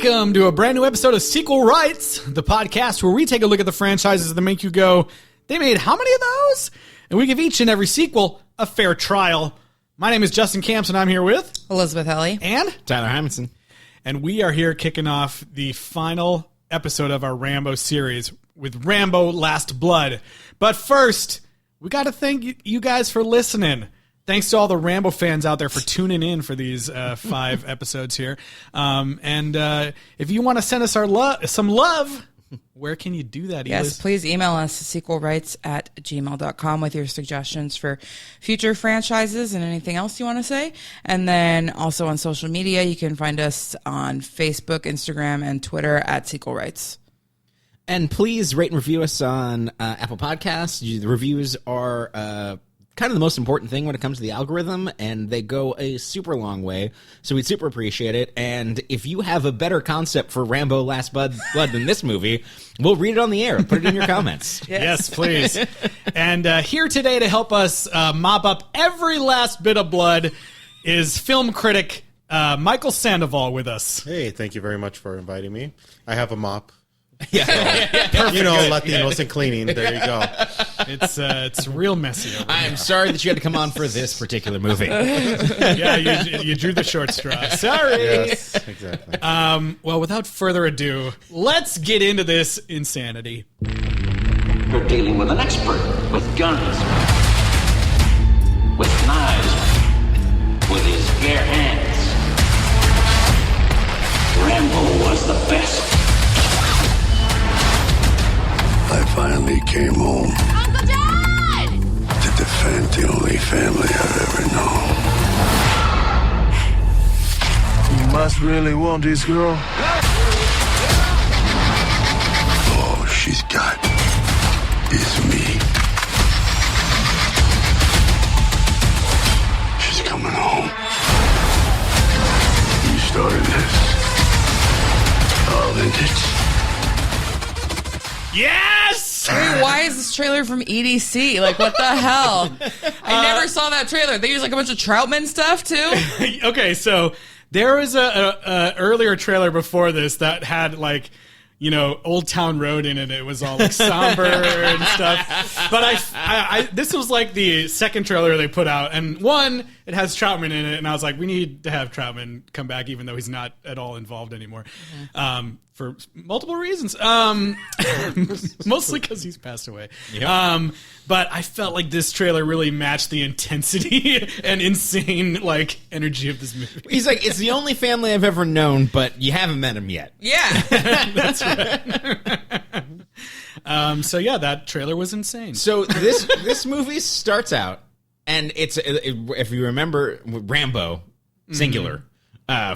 Welcome to a brand new episode of Sequel Rights, the podcast where we take a look at the franchises that make you go, they made how many of those? And we give each and every sequel a fair trial. My name is Justin Camps, and I'm here with Elizabeth Ellie and Tyler Hymanson. And we are here kicking off the final episode of our Rambo series with Rambo Last Blood. But first, we got to thank you guys for listening. Thanks to all the Rambo fans out there for tuning in for these 5 episodes here. If you want to send us some love, where can you do that, Eliz? Yes, please email us sequelrights@gmail.com with your suggestions for future franchises and anything else you want to say. And then also on social media, you can find us on Facebook, Instagram, and Twitter at Sequel Rights. And please rate and review us on Apple Podcasts. The reviews are kind of the most important thing when it comes to the algorithm, and they go a super long way, so we'd super appreciate it. And if you have a better concept for Rambo Last Blood than this movie, we'll read it on the air. Put it in your comments. Yes, please. And here today to help us mop up every last bit of blood is film critic Michael Sandoval with us. Hey, thank you very much for inviting me. I have a mop. Yeah. Perfect. You know, Latinos and cleaning. There you go. It's real messy over I'm here. sorry that you had to come on for this particular movie. Yeah, you drew the short straw. Sorry. Yes, exactly. Well, without further ado, let's get into this insanity. You're dealing with an expert with guns, with knives, with his bare hands. Rambo was the best. I finally came home. Uncle Dad! To defend the only family I've ever known. You must really want this girl? All she's got is me. She's coming home. You started this. I'll end it. Yes! Wait, why is this trailer from EDC? Like, what the hell? I never saw that trailer. They use like a bunch of Troutman stuff too. Okay, so there was a earlier trailer before this that had like, you know, Old Town Road in it. It was all like somber and stuff. But I this was like the second trailer they put out, and one, it has Troutman in it, and I was like, we need to have Troutman come back, even though he's not at all involved anymore, for multiple reasons. Mostly because he's passed away. Yep. But I felt like this trailer really matched the intensity and insane like energy of this movie. He's like, it's the only family I've ever known, but you haven't met him yet. Yeah. That's right. So yeah, that trailer was insane. So this movie starts out, and it's, if you remember, Rambo, singular,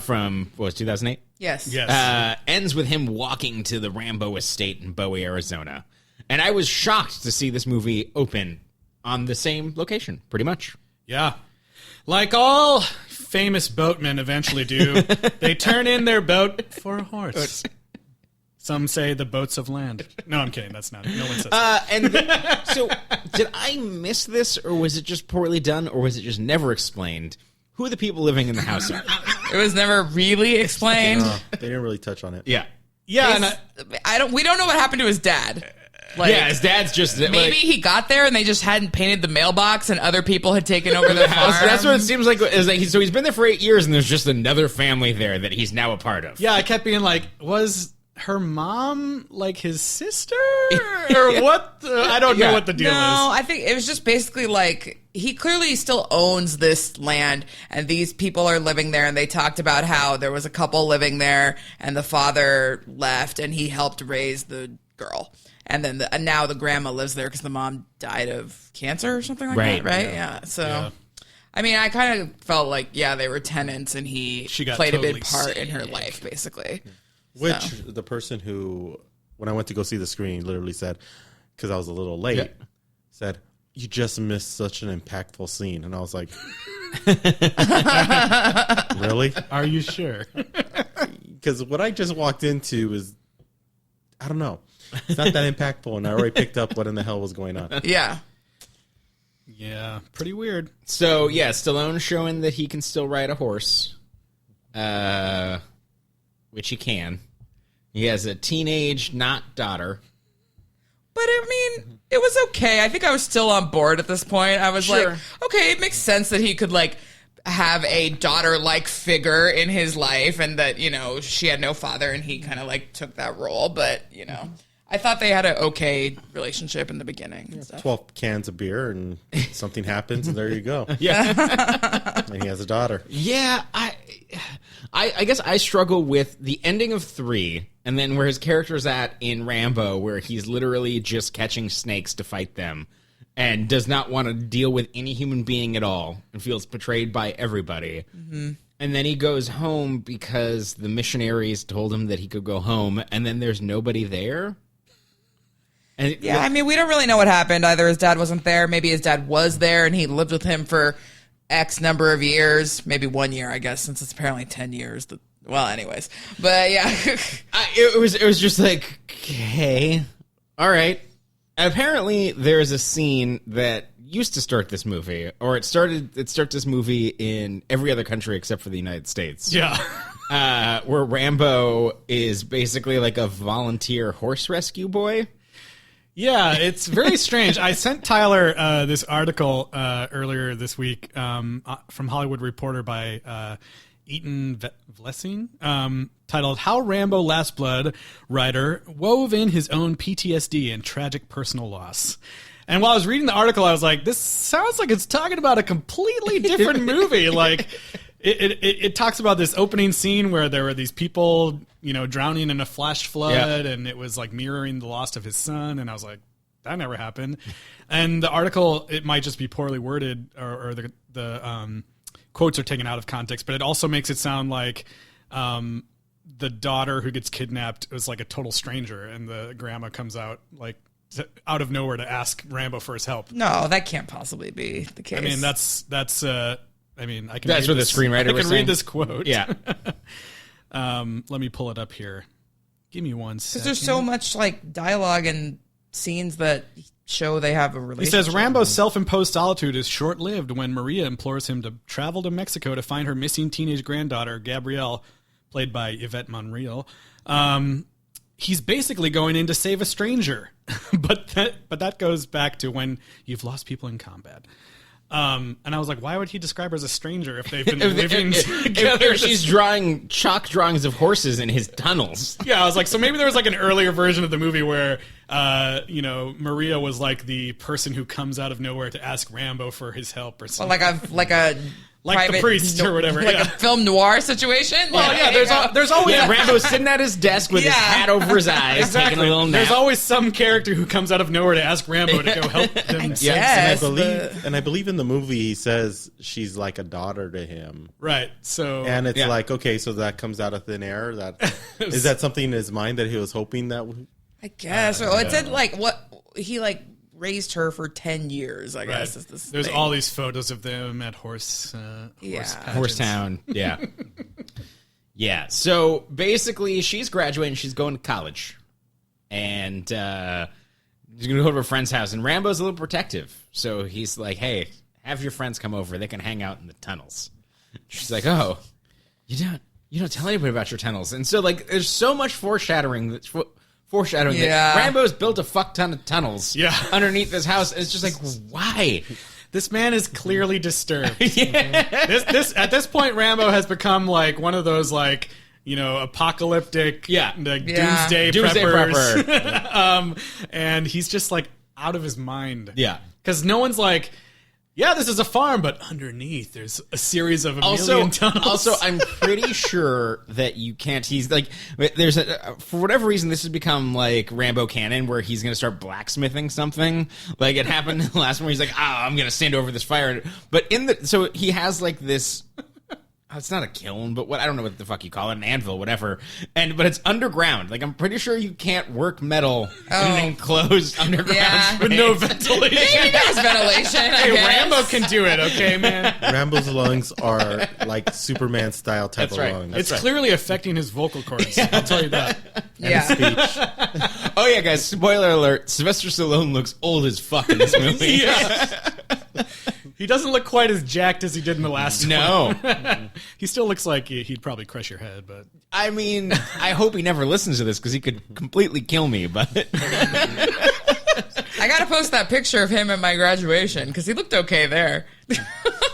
from, what was it, 2008? Yes. Yes. Ends with him walking to the Rambo estate in Bowie, Arizona. And I was shocked to see this movie open on the same location, pretty much. Yeah. Like all famous boatmen eventually do, they turn in their boat for a horse. Some say the boats of land. No, I'm kidding. That's not it. No one says that. So, did I miss this, or was it just poorly done, or was it just never explained who the people living in the house are? It was never really explained. They didn't really touch on it. Yeah. Yeah, and We don't know what happened to his dad. Like, Yeah, his dad's just... maybe he got there and they just hadn't painted the mailbox and other people had taken over the farm. That's what it seems like. Is like so he's been there for 8 years, and there's just another family there that he's now a part of. yeah, I kept being like, was her mom like his sister? Or what? I don't know what the deal is. No, I think it was just basically like he clearly still owns this land and these people are living there, and they talked about how there was a couple living there and the father left and he helped raise the girl. And then now the grandma lives there because the mom died of cancer or something like that, right? Yeah. So, Yeah. I mean, I kind of felt like, yeah, they were tenants and she got played a totally big part in her sick. life, basically. Which the person who, when I went to go see the screen, literally said, because I was a little late, said, "You just missed such an impactful scene." And I was like, really? Are you sure? Because what I just walked into is, I don't know. It's not that impactful, and I already picked up what in the hell was going on. Yeah. Yeah, pretty weird. So yeah, Stallone showing that he can still ride a horse. Was which he can. He has a teenage not daughter. But I mean, it was okay. I think I was still on board at this point. I was like, okay, it makes sense that he could like have a daughter-like figure in his life, and that, you know, she had no father, and he kind of like took that role. But, you know, I thought they had an okay relationship in the beginning. And stuff. 12 cans of beer, and something happens, and there you go. Yeah. And he has a daughter. Yeah, I guess I struggle with the ending of 3, and then where his character's at in Rambo, where he's literally just catching snakes to fight them, and does not want to deal with any human being at all, and feels betrayed by everybody. Mm-hmm. And then he goes home because the missionaries told him that he could go home, and then there's nobody there. And yeah, I mean, we don't really know what happened. Either his dad wasn't there, maybe his dad was there, and he lived with him for X number of years, maybe 1 year, I guess, since it's apparently 10 years. Well, anyways, but yeah. It was just like, okay, all right. Apparently, there's a scene that used to start this movie, or it started this movie in every other country except for the United States. Yeah. Where Rambo is basically like a volunteer horse rescue boy. Yeah, it's very strange. I sent Tyler this article earlier this week from Hollywood Reporter by Eaton Vlessing, titled "How Rambo Last Blood Writer Wove in His Own PTSD and Tragic Personal Loss." And while I was reading the article, I was like, this sounds like it's talking about a completely different movie. Like, it talks about this opening scene where there were these people, you know, drowning in a flash flood, and it was like mirroring the loss of his son. And I was like, that never happened. And the article, it might just be poorly worded, or the quotes are taken out of context, but it also makes it sound like the daughter who gets kidnapped was like a total stranger, and the grandma comes out like out of nowhere to ask Rambo for his help. No, that can't possibly be the case. I mean, that's. I mean, I can. That's what the screenwriter was saying. I can read this quote. Yeah. Let me pull it up here. Give me 1 second. Because there's so much like dialogue and scenes that show they have a relationship. He says Rambo's self-imposed solitude is short-lived when Maria implores him to travel to Mexico to find her missing teenage granddaughter, Gabrielle, played by Yvette Monreal. He's basically going in to save a stranger, but that goes back to when you've lost people in combat. And I was like, why would he describe her as a stranger if they've been living together? If she's drawing chalk drawings of horses in his tunnels. Yeah, I was like, so maybe there was like an earlier version of the movie where, you know, Maria was like the person who comes out of nowhere to ask Rambo for his help or something. Well, like a like the priest or whatever, like a film noir situation. Well, yeah, there's always Rambo's sitting at his desk with his hat over his eyes, taking a little nap. There's always some character who comes out of nowhere to ask Rambo to go help them. Yes, and I believe in the movie he says she's like a daughter to him. Right. So and it's like, okay, so that comes out of thin air. That is that something in his mind that he was hoping that. I guess. Well, it said like what he like raised her for 10 years, I guess. Is this There's thing. all these photos of them at Horsetown. Yeah. Yeah. So basically, she's graduating. She's going to college. And she's going to go to a friend's house. And Rambo's a little protective. So he's like, hey, have your friends come over. They can hang out in the tunnels. She's like, oh, you don't tell anybody about your tunnels. And so, like, there's so much foreshadowing that Rambo's built a fuck ton of tunnels underneath this house. It's just like, why? This man is clearly disturbed. This at this point, Rambo has become like one of those like, you know, apocalyptic, doomsday preppers. And he's just like out of his mind. Yeah, because no one's like, yeah, this is a farm, but underneath there's a series of million tunnels. Also, I'm pretty sure that you can't. He's like, there's for whatever reason, this has become like Rambo canon, where he's going to start blacksmithing something. Like it happened in the last one. He's like, I'm going to stand over this fire. But so he has like this. It's not a kiln, but I don't know what the fuck you call it, an anvil, whatever. But it's underground. Like I'm pretty sure you can't work metal in an enclosed underground with no ventilation. Maybe there's ventilation. Hey, Rambo can do it, okay, man. Rambo's lungs are like Superman style type of lungs. It's clearly affecting his vocal cords. I'll tell you that. And his speech. Oh yeah, guys! Spoiler alert: Sylvester Stallone looks old as fuck in this movie. He doesn't look quite as jacked as he did in the last one. He still looks like he'd probably crush your head, but I mean, I hope he never listens to this because he could completely kill me. But I gotta post that picture of him at my graduation because he looked okay there.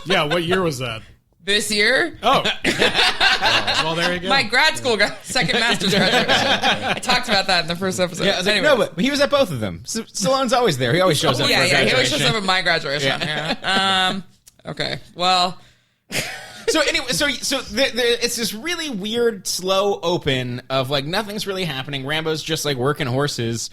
yeah. What year was that? This year, Oh, well, there you go. my grad school second master's graduation. I talked about that in the first episode. yeah, I was like, Anyway. no, but he was at both of them. Stallone's always there. He always shows up. Yeah, for a he always graduation. shows up at my graduation. Yeah. Okay. Well, So anyway, so it's this really weird, slow open of like nothing's really happening. Rambo's just like working horses.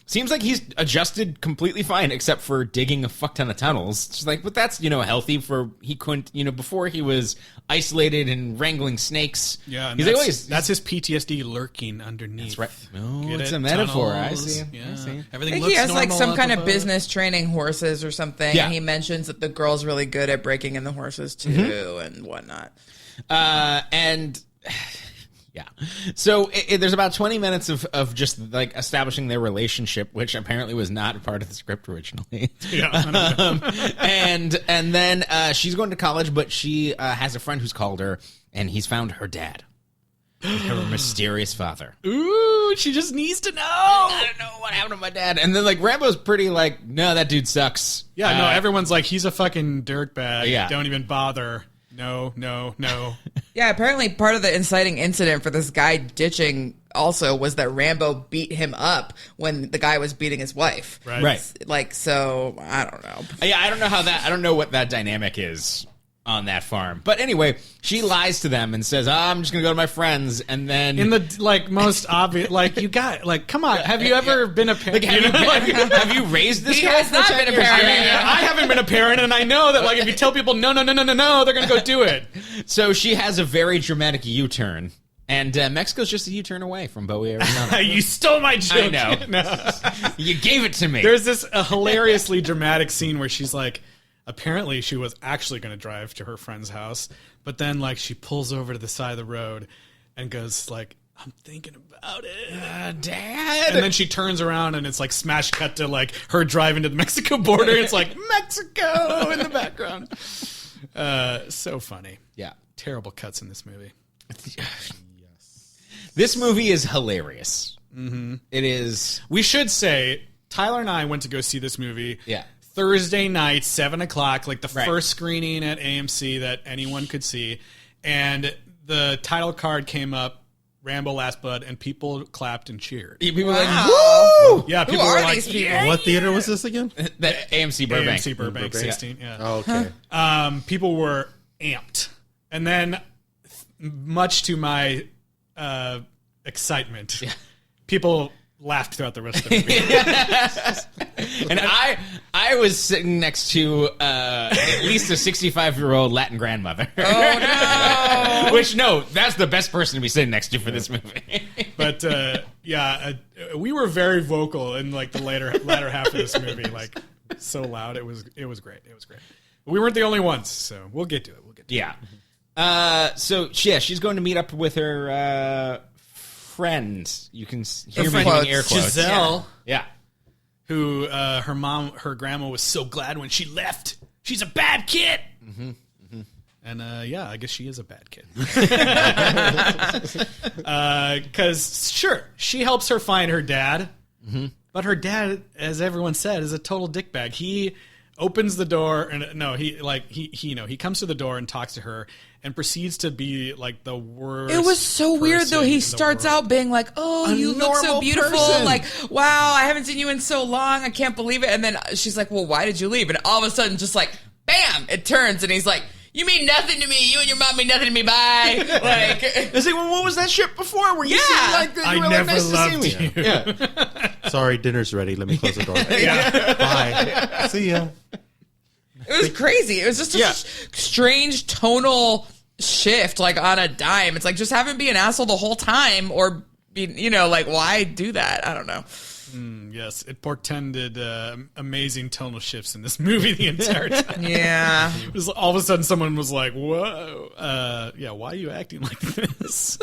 Seems like he's adjusted completely fine, except for digging a fuck ton of tunnels. It's like, but that's healthy for he couldn't before he was isolated and wrangling snakes. Yeah, and he's that's, always that's his PTSD lurking underneath. That's right. No, Get it's it? a metaphor. I Tunnels. see. Yeah. I see. I Everything think looks he has like normal some up kind of above. business training horses or something. Yeah. And he mentions that the girl's really good at breaking in the horses too and whatnot. And yeah, so there's about 20 minutes of just like establishing their relationship, which apparently was not part of the script originally. Yeah. And then she's going to college, but she has a friend who's called her, and he's found her dad, her mysterious father. Ooh, she just needs to know. I don't know what happened to my dad. And then like Rambo's pretty like, no, that dude sucks. Yeah, no, everyone's like, he's a fucking dirtbag. Yeah. Don't even bother. No. Yeah, apparently part of the inciting incident for this guy ditching also was that Rambo beat him up when the guy was beating his wife. Right. Like, so, I don't know. Yeah, I don't know what that dynamic is on that farm. But anyway, she lies to them and says, I'm just going to go to my friends. And then In the like most obvious, like you got like, come on, have you ever been a parent? have you raised this He guy has for not 10 been a years? parent. I mean, I haven't been a parent, and I know that like if you tell people no, they're going to go do it. So she has a very dramatic U-turn. And Mexico's just a U-turn away from Bowie, Arizona. You stole my joke. I know. You gave it to me. There's this hilariously dramatic scene where she's like, apparently she was actually going to drive to her friend's house, but then like she pulls over to the side of the road and goes like, I'm thinking about it, Dad. And then she turns around and it's like smash cut to like her driving to the Mexico border. It's like Mexico in the background. So funny. Yeah. Terrible cuts in this movie. This movie is hilarious. Mm-hmm. It is. We should say Tyler and I went to go see this movie. Yeah. Thursday night, 7:00, like the Right. first screening at AMC that anyone could see. And the title card came up, Rambo Last Blood, and people clapped and cheered. People were like, Wow. woo! Yeah, Who people are were like, these people? "Yeah." What theater was this again? That AMC Burbank. AMC Burbank, 16, yeah. Oh, okay. People were amped. And then, much to my excitement, people laughed throughout the rest of the movie. And I was sitting next to at least a 65-year-old Latin grandmother. Oh, no. Which, no, that's the best person to be sitting next to for this movie. But we were very vocal in like the latter half of this movie, like so loud. It was great. It was great. We weren't the only ones, so we'll get to it. Yeah. So yeah, she's going to meet up with her friend. You can hear me quotes. doing air quotes. Giselle, Yeah. who her grandma was so glad when she left. She's a bad kid. Mm-hmm. Mm-hmm. And I guess she is a bad kid. Because sure, she helps her find her dad, but her dad, as everyone said, is a total dickbag. He opens the door and he comes to the door and talks to her and proceeds to be like the worst. It was so weird though. person He in the starts world. out being like, "Oh, A you look so normal beautiful! person. Like, wow, I haven't seen you in so long. I can't believe it." And then she's like, "Well, why did you leave?" And all of a sudden, just like, bam! It turns, and he's like, "You mean nothing to me. You and your mom mean nothing to me. Bye." Like, It's like, well, what was that shit before? Where you Yeah. seemed like that? I You were never like, nice loved to see me. you. Yeah. Sorry, dinner's ready. Let me close the door. Yeah. Bye. See ya. it was crazy. It was just a strange tonal shift, like on a dime. It's like, just have him be an asshole the whole time, or be, like, why do that? I don't know. Yes, it portended amazing tonal shifts in this movie the entire time. Yeah. It was, all of a sudden, someone was like, "Whoa, why are you acting like this?"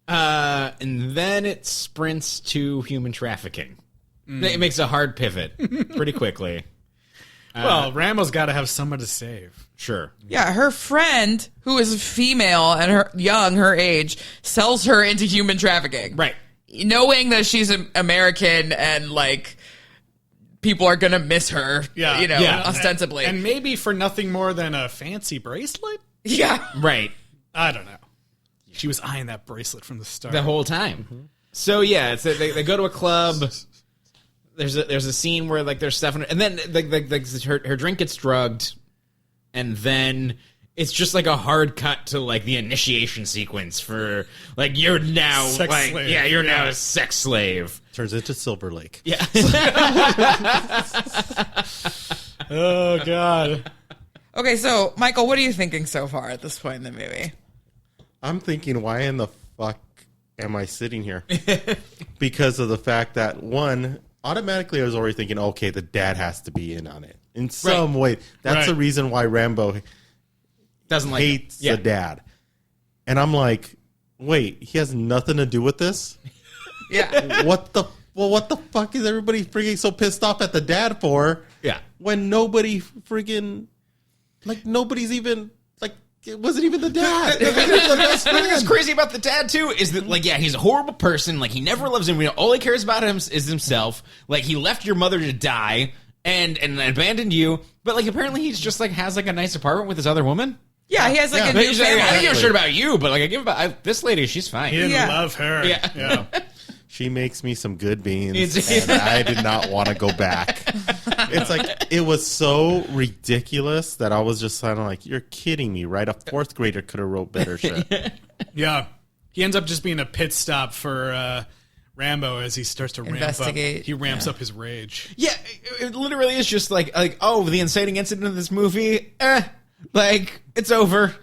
And then it sprints to human trafficking. It makes a hard pivot pretty quickly. Well, Rambo's got to have someone to save. Sure. Yeah, her friend, who is female and her age, sells her into human trafficking. Right. Knowing that she's American and like people are gonna miss her, ostensibly. And maybe for nothing more than a fancy bracelet? Yeah. Right. I don't know. She was eyeing that bracelet from the start. The whole time. Mm-hmm. So yeah, it's they go to a club. There's a scene where like there's stuff in it, and then her drink gets drugged, and then it's just like a hard cut to like the initiation sequence for like you're now Sex like slave. you're now a sex slave. Turns into Silver Lake. Yeah. Oh God. Okay, so Michael, what are you thinking so far at this point in the movie? I'm thinking, why in the fuck am I sitting here? Because of the fact that, one, automatically I was already thinking, okay, the dad has to be in on it. In some way. That's the reason why Rambo Doesn't like hates the dad. And I'm like, wait, he has nothing to do with this? Yeah. What the fuck is everybody freaking so pissed off at the dad for? Yeah. When nobody freaking, like, nobody's even, like, it wasn't even the dad. The thing that's crazy about the dad too is that like he's a horrible person. Like he never loves him. All he cares about is himself. Like he left your mother to die and abandoned you. But like apparently he's just like has like a nice apartment with his other woman. Yeah, he has like a new family. I don't give a shit about you, but like I give about this lady. She's fine. He didn't love her. Yeah. She makes me some good beans, and I did not want to go back. It's like, it was so ridiculous that I was just kind of like, you're kidding me, right? A fourth grader could have wrote better shit. Yeah. He ends up just being a pit stop for Rambo as he starts to Investigate. ramp up. He ramps up his rage. Yeah, it literally is just like oh, the inciting incident of this movie, like it's over.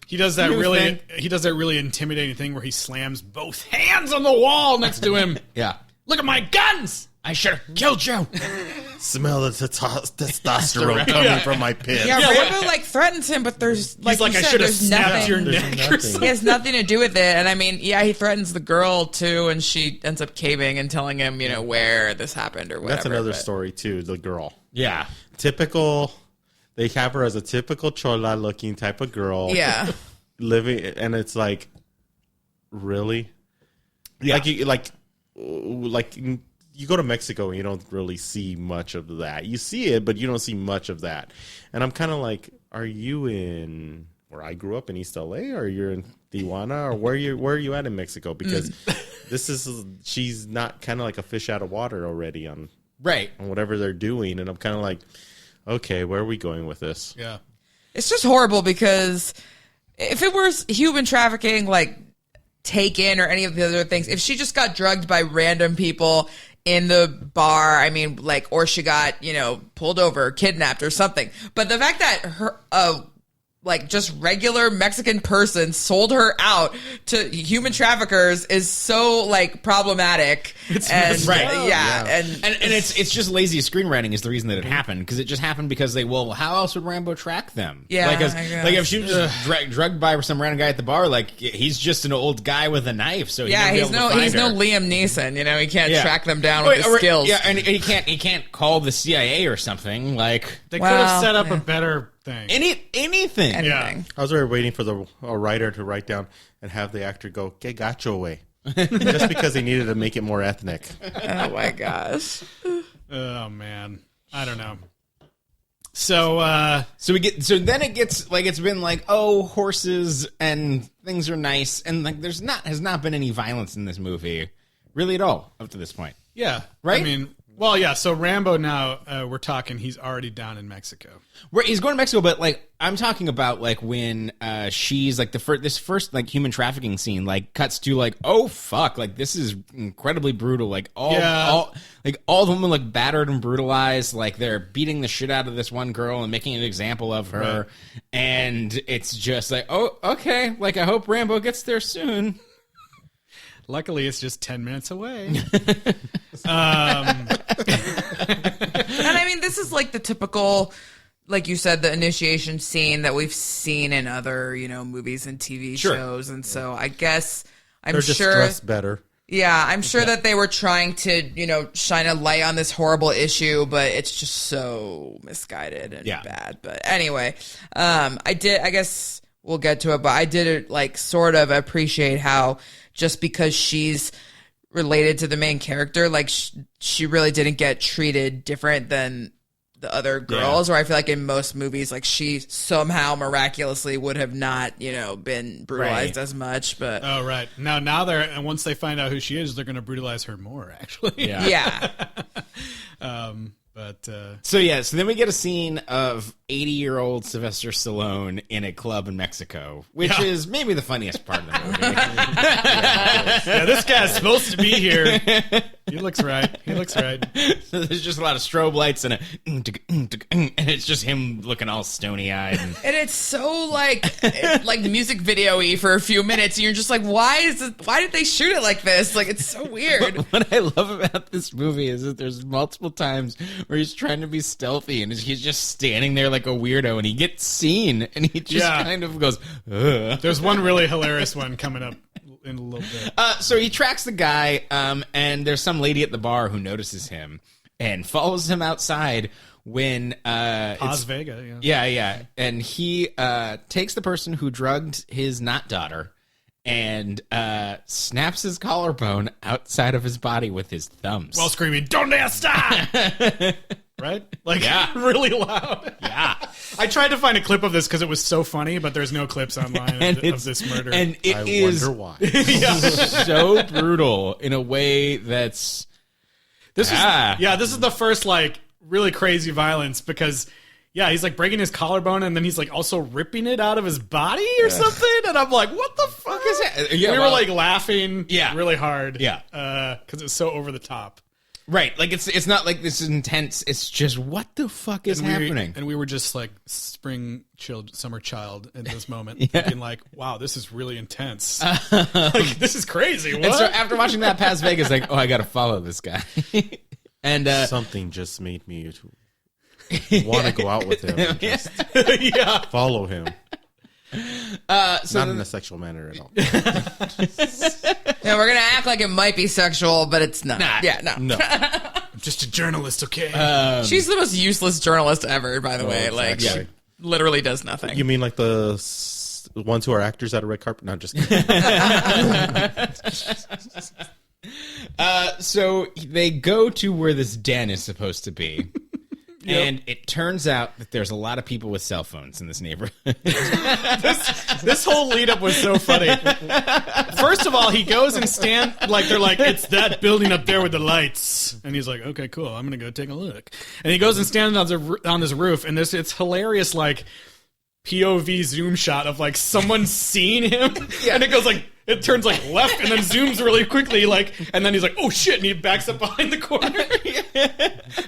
He does that really intimidating thing where he slams both hands on the wall next to him. Yeah. Look at my guns! I should have killed you. Smell the testosterone coming from my pit. Yeah, Rambo like threatens him, but there's like, He's like, you I said, should have there's snapped nothing. your neck or something. He has nothing to do with it. And I mean, yeah, he threatens the girl too, and she ends up caving and telling him, where this happened or whatever. That's another story, too, the girl. Yeah. Typical, they have her as a typical chola-looking type of girl. Yeah. Living, and it's like, really? Yeah. Like you go to Mexico and you don't really see much of that. You see it, but you don't see much of that. And I'm kind of like, are you in where I grew up in East LA, or you're in Tijuana, or where are you at in Mexico? Because she's not kind of like a fish out of water already on whatever they're doing. And I'm kind of like, okay, where are we going with this? Yeah. It's just horrible because if it was human trafficking, like Taken or any of the other things, if she just got drugged by random people in the bar, I mean, like, or she got, pulled over, kidnapped or something. But the fact that her, like, just regular Mexican person sold her out to human traffickers is so, like, problematic. And it's just lazy screenwriting is the reason that it happened, because it just happened because how else would Rambo track them? Yeah, like if she was just drugged by some random guy at the bar, like he's just an old guy with a knife, so he's no Liam Neeson, he can't track them down with his skills. Yeah, and he can't call the CIA or something. Like they could have set up a better thing. Anything. Yeah. I was already waiting for a writer to write down and have the actor go, "Que gacho away," just because they needed to make it more ethnic. Oh my gosh. Oh man, I don't know. So then it gets like, it's been like, oh, horses and things are nice, and like has not been any violence in this movie really at all up to this point. Yeah, right. I mean, well, yeah. So Rambo now, we're talking. He's already down in Mexico. He's going to Mexico, but like I'm talking about like when she's like this first like human trafficking scene like cuts to like, oh fuck, like this is incredibly brutal. Like all the women like battered and brutalized. Like they're beating the shit out of this one girl and making an example of her, right. And it's just like, oh okay, like I hope Rambo gets there soon. Luckily, it's just 10 minutes away. And I mean, this is like the typical, like you said, the initiation scene that we've seen in other, movies and TV shows. And so I guess They're just dressed better. Yeah, I'm sure that they were trying to, shine a light on this horrible issue, but it's just so misguided and bad. But anyway, I guess we'll get to it, but I did sort of appreciate how just because she's related to the main character, like she really didn't get treated different than the other girls, where I feel like in most movies, like she somehow miraculously would have not, been brutalized as much. But now and once they find out who she is, they're going to brutalize her more. Actually, yeah. So then we get a scene of 80-year-old Sylvester Stallone in a club in Mexico, which is maybe the funniest part of the movie. This guy's supposed to be here. He looks right. So there's just a lot of strobe lights and and it's just him looking all stony-eyed. And it's so like music video-y for a few minutes, and you're just like, why did they shoot it like this? Like, it's so weird. What I love about this movie is that there's multiple times where he's trying to be stealthy and he's just standing there like a weirdo, and he gets seen and he just kind of goes, ugh. There's one really hilarious one coming up in a little bit. So he tracks the guy, and there's some lady at the bar who notices him and follows him outside when Paz Vega. Yeah. And he takes the person who drugged his not daughter and snaps his collarbone outside of his body with his thumbs. While screaming, "Donde está?" Right? Really loud. Yeah. I tried to find a clip of this because it was so funny, but there's no clips online of this murder. And I wonder why. So brutal in a way that's... This is the first really crazy violence because he's breaking his collarbone and then he's also ripping it out of his body or something, and I'm like, what the fuck is that? We were laughing really hard, because it's so over the top. Right, it's not like this is intense. It's just what the fuck is happening? And we were just like summer child in this moment, thinking wow, this is really intense. This is crazy. What? And so after watching that, Paz Vega's like, oh, I got to follow this guy. And something just made me want to go out with him and just follow him. Not in a sexual manner at all. We're gonna act like it might be sexual, but it's not. No. I'm just a journalist, okay? She's the most useless journalist ever, by the way. Exactly. She literally does nothing. You mean like the ones who are actors at a red carpet? Not just kidding. So they go to where this den is supposed to be. And it turns out that there's a lot of people with cell phones in this neighborhood. This whole lead up was so funny. First of all, he goes and they're like, it's that building up there with the lights. And he's like, okay, cool. I'm going to go take a look. And he goes and stands on this roof, and it's hilarious, POV zoom shot of someone seeing him. And it goes it turns left and then zooms really quickly, and then he's like, oh shit, and he backs up behind the corner.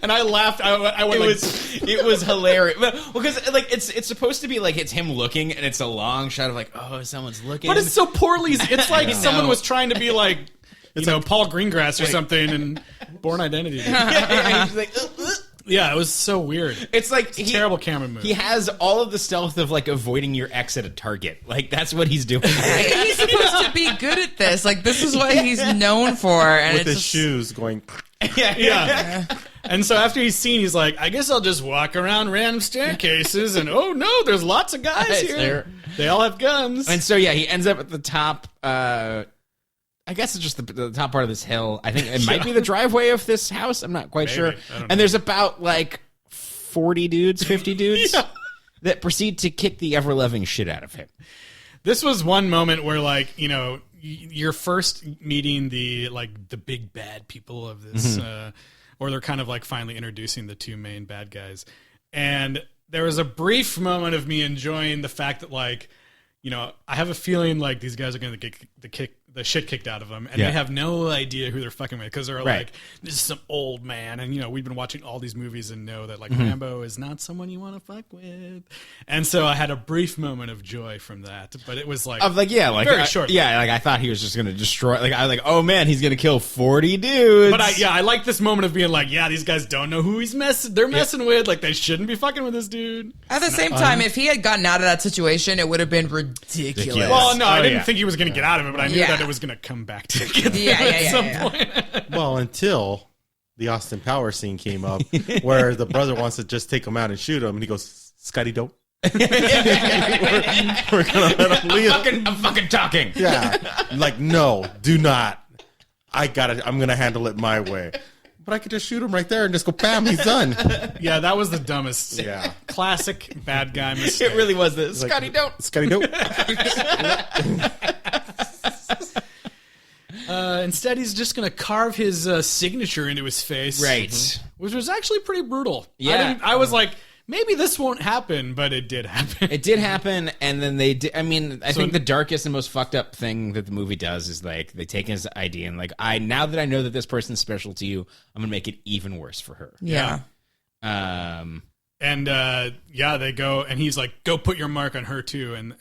And I laughed. I went it was hilarious. Because it's supposed to be it's him looking, and it's a long shot of oh, someone's looking. But it's so poorly. It's like someone was trying to be Paul Greengrass or something, and Born Identity. And he's yeah, it was so weird. It's terrible camera move. He has all of the stealth of avoiding your ex at a Target. That's what he's doing. He's supposed to be good at this. This is what he's known for. And with his shoes going. Yeah. And so after he's seen, he's like, I guess I'll just walk around random staircases, and oh no, there's lots of guys here. They all have guns. And so he ends up at the top. I guess it's just the top part of this hill. I think it might be the driveway of this house. I'm not quite sure. And there's about 40 dudes, 50 dudes that proceed to kick the ever-loving shit out of him. This was one moment where, you're first meeting the big bad people of this, or they're kind of finally introducing the two main bad guys. And there was a brief moment of me enjoying the fact that I have a feeling these guys are going to get the shit kicked out of them, and they have no idea who they're fucking with, because they're this is some old man, and we've been watching all these movies and know that Rambo is not someone you want to fuck with. And so I had a brief moment of joy from that, but it was very short. I thought he was just going to destroy. I was oh man, he's going to kill 40 dudes. But I like this moment of being these guys don't know who they're messing with. They shouldn't be fucking with this dude. At the same time, if he had gotten out of that situation, it would have been ridiculous. Well, no, I Oh, didn't yeah. think he was going to get out of it, but I knew Yeah. that it was going to come back to get Yeah, there yeah, at yeah, some yeah. point. Well, until the Austin Powers scene came up, where the brother wants to just take him out and shoot him, and he goes, "Scotty, don't." we're gonna let him leave. I'm fucking talking. Yeah, like no, do not. I'm gonna handle it my way. But I could just shoot him right there and just go, bam, he's done. Yeah, that was the dumbest. Yeah. Classic bad guy mistake. It really was this. Like, Scotty, don't. Scotty, don't. Instead, he's just going to carve his signature into his face. Right. Which was actually pretty brutal. Yeah. I was like, maybe this won't happen, but it did happen. It did happen, and then they did. I mean, I think the darkest and most fucked up thing that the movie does is like they take his ID and like, now that I know that this person's special to you, I'm gonna make it even worse for her. Yeah. And they go, and he's like, go put your mark on her too. And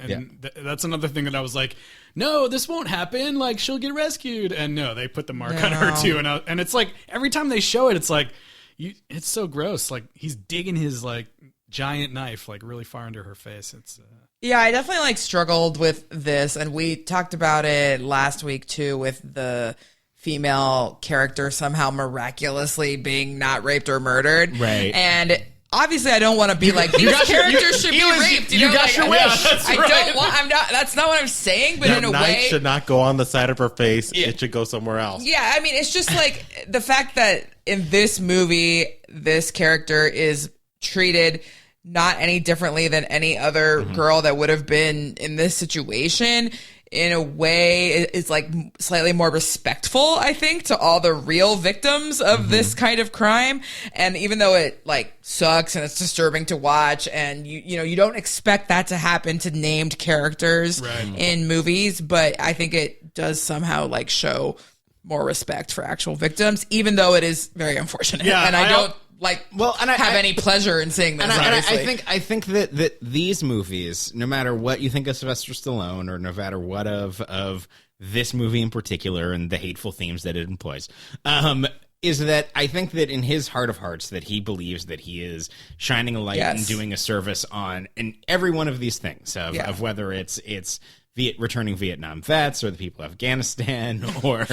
that's another thing that I was like, no, this won't happen. Like, she'll get rescued. And no, they put the mark on her too. And it's like, every time they show it, it's like, it's so gross. Like, he's digging his like giant knife like really far into her face. It's Yeah, I definitely like struggled with this, and we talked about it last week too, with the female character somehow miraculously being not raped or murdered. Right. And obviously I don't want to be like, these characters should be raped. You know, got like, your wish. I don't want, that's not what I'm saying, but Your in a knife way. should not go on the side of her face. It should go somewhere else. Yeah, I mean, it's just like the fact that in this movie, this character is treated not any differently than any other girl that would have been in this situation. In a way, is like slightly more respectful, I think, to all the real victims of this kind of crime. And even though it like sucks and it's disturbing to watch, and you don't expect that to happen to named characters in movies, but I think it does somehow like show more respect for actual victims, even though it is very unfortunate. Yeah, and I don't have any pleasure in seeing this. And obviously. I think that these movies, no matter what you think of Sylvester Stallone, or no matter what of this movie in particular and the hateful themes that it employs, is that I think that in his heart of hearts that he believes that he is shining a light and doing a service in every one of these things of whether it's returning Vietnam vets or the people of Afghanistan or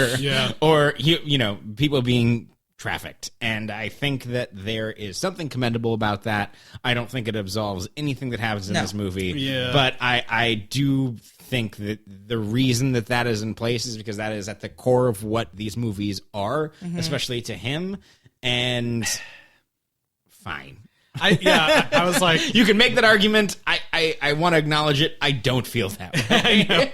people being trafficked. And I think that there is something commendable about that. I don't think it absolves anything that happens in this movie. Yeah. But I do think that the reason that is in place is because that is at the core of what these movies are, especially to him. And fine. I was like, you can make that argument. I want to acknowledge it. I don't feel that way.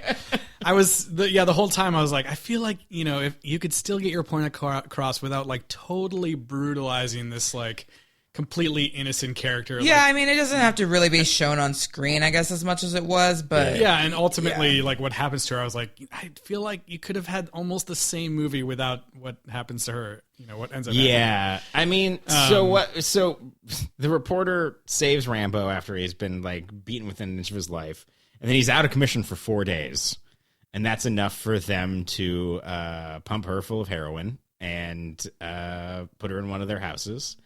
I was the whole time I was like, I feel like, if you could still get your point across without like totally brutalizing this like completely innocent character. Yeah, I mean, it doesn't have to really be shown on screen, I guess, as much as it was, but and ultimately like what happens to her, I was like, I feel like you could have had almost the same movie without what happens to her. What ends up happening. I mean, so the reporter saves Rambo after he's been like beaten within an inch of his life, and then he's out of commission for 4 days. And that's enough for them to pump her full of heroin and put her in one of their houses.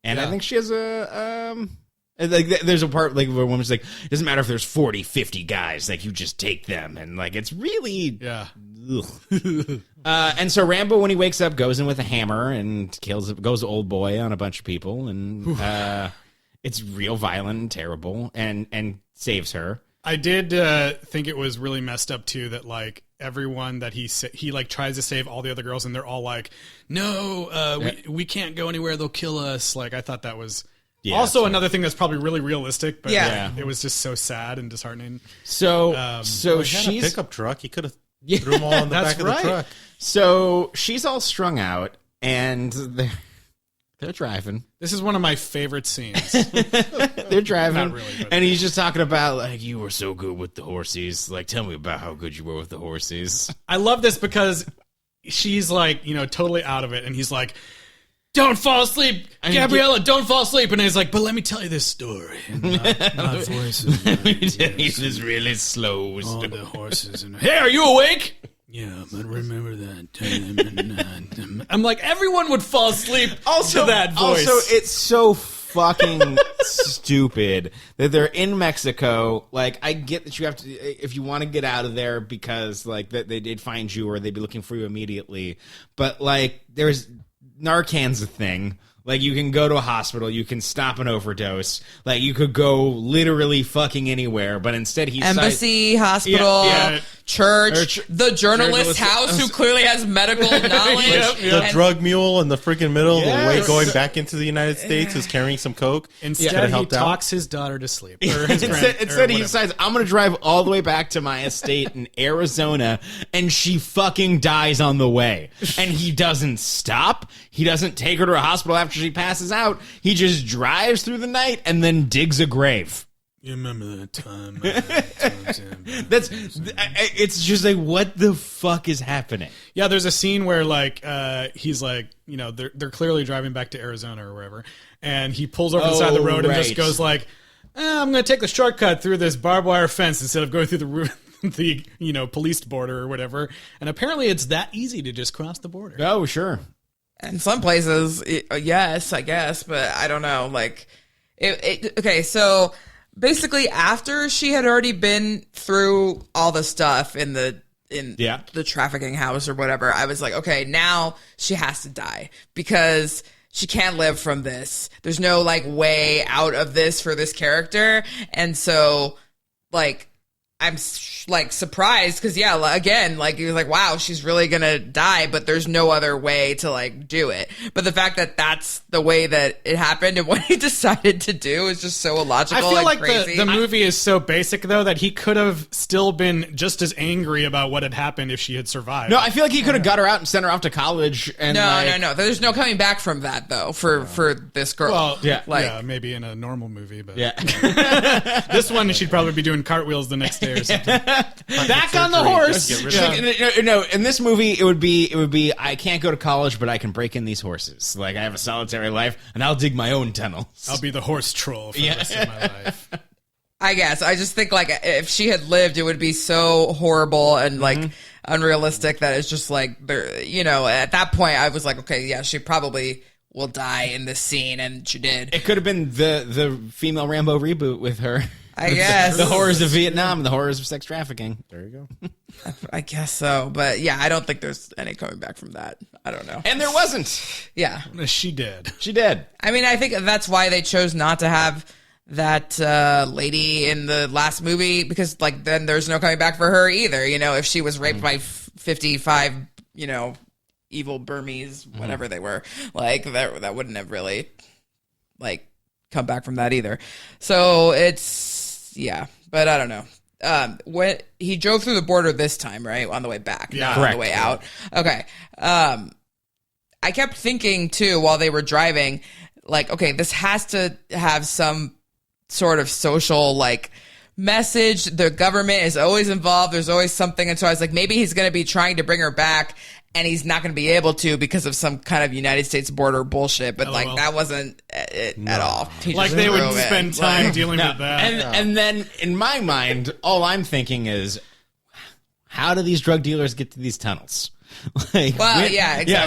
And I think she has there's a part like where a woman's like, it doesn't matter if there's 40, 50 guys, like you just take them. And like, it's really, and so Rambo, when he wakes up, goes in with a hammer and goes old boy on a bunch of people. And it's real violent and terrible and saves her. I did think it was really messed up too that like everyone that he like tries to save all the other girls and they're all like, no, we can't go anywhere, they'll kill us. Like I thought that was also another thing that's probably really realistic, but it was just so sad and disheartening. So she's a pickup truck. He could have threw them all in the back of the truck. So she's all strung out and they're driving. This is one of my favorite scenes. They're driving, Not really, but. And he's just talking about like, you were so good with the horses. Like, tell me about how good you were with the horses. I love this because she's like, totally out of it, and he's like, "Don't fall asleep, Gabriella. Don't fall asleep." And he's like, "But let me tell you this story." Not voices. Let me tell you this really slow All story. the horses. Hey, are you awake? Yeah, but remember that time. I'm like, everyone would fall asleep to that voice. Also, it's so fucking stupid that they're in Mexico. Like, I get that you have to, if you want to get out of there because, like, that they did find you or they'd be looking for you immediately. But, like, there's Narcan's a thing. Like, you can go to a hospital, you can stop an overdose. Like, you could go literally fucking anywhere, but instead he's... Embassy, hospital, church, the journalist's house who clearly has medical knowledge. The drug mule in the freaking middle of the way going back into the United States is carrying some coke. Instead, he talks his daughter to sleep. Or his instead he decides, I'm going to drive all the way back to my estate in Arizona, and she fucking dies on the way. And he doesn't stop. He doesn't take her to a hospital after she passes out. He just drives through the night and then digs a grave. You remember that time? It's just like, what the fuck is happening? Yeah, there's a scene where like he's like, you know, they're clearly driving back to Arizona or wherever, and he pulls over the side of the road and just goes like, I'm going to take the shortcut through this barbed wire fence instead of going through the policed border or whatever. And apparently, it's that easy to just cross the border. Oh, sure. In some places, yes, I guess, but I don't know. Like, okay, so basically, after she had already been through all the stuff in the trafficking house or whatever, I was like, okay, now she has to die because she can't live from this. There's no like way out of this for this character, and so like I'm like surprised because again, like you're like, wow, she's really gonna die, but there's no other way to like do it. But the fact that that's the way that it happened and what he decided to do is just so illogical. I feel like crazy. the movie is so basic though that he could have still been just as angry about what had happened if she had survived. No, I feel like he could have got her out and sent her off to college. And no. There's no coming back from that though for this girl. Well, maybe in a normal movie, but this one she'd probably be doing cartwheels the next day or something. Back on the horse. No, in this movie it would be I can't go to college, but I can break in these horses. Like, I have a solitary life and I'll dig my own tunnels. I'll be the horse troll for the rest of my life. I guess. I just think like if she had lived, it would be so horrible and like unrealistic that it's just like at that point I was like, okay, yeah, she probably will die in this scene, and she did. It could have been the female Rambo reboot with her. I guess. The horrors of Vietnam and the horrors of sex trafficking. There you go. I guess so. But yeah, I don't think there's any coming back from that. I don't know. And there wasn't. Yeah. She did. She did. I mean, I think that's why they chose not to have that lady in the last movie, because like then there's no coming back for her either. You know, if she was raped by 55, evil Burmese, whatever they were, like that wouldn't have really like come back from that either. So but I don't know. When he drove through the border this time, right, on the way back, not on the way out. Okay. I kept thinking too while they were driving, like, okay, this has to have some sort of social like message. The government is always involved. There's always something. And so I was like, maybe he's going to be trying to bring her back and he's not going to be able to because of some kind of United States border bullshit. But that wasn't it at all. Like they would spend time dealing with that. And then in my mind, all I'm thinking is, how do these drug dealers get to these tunnels? Exactly. Yeah,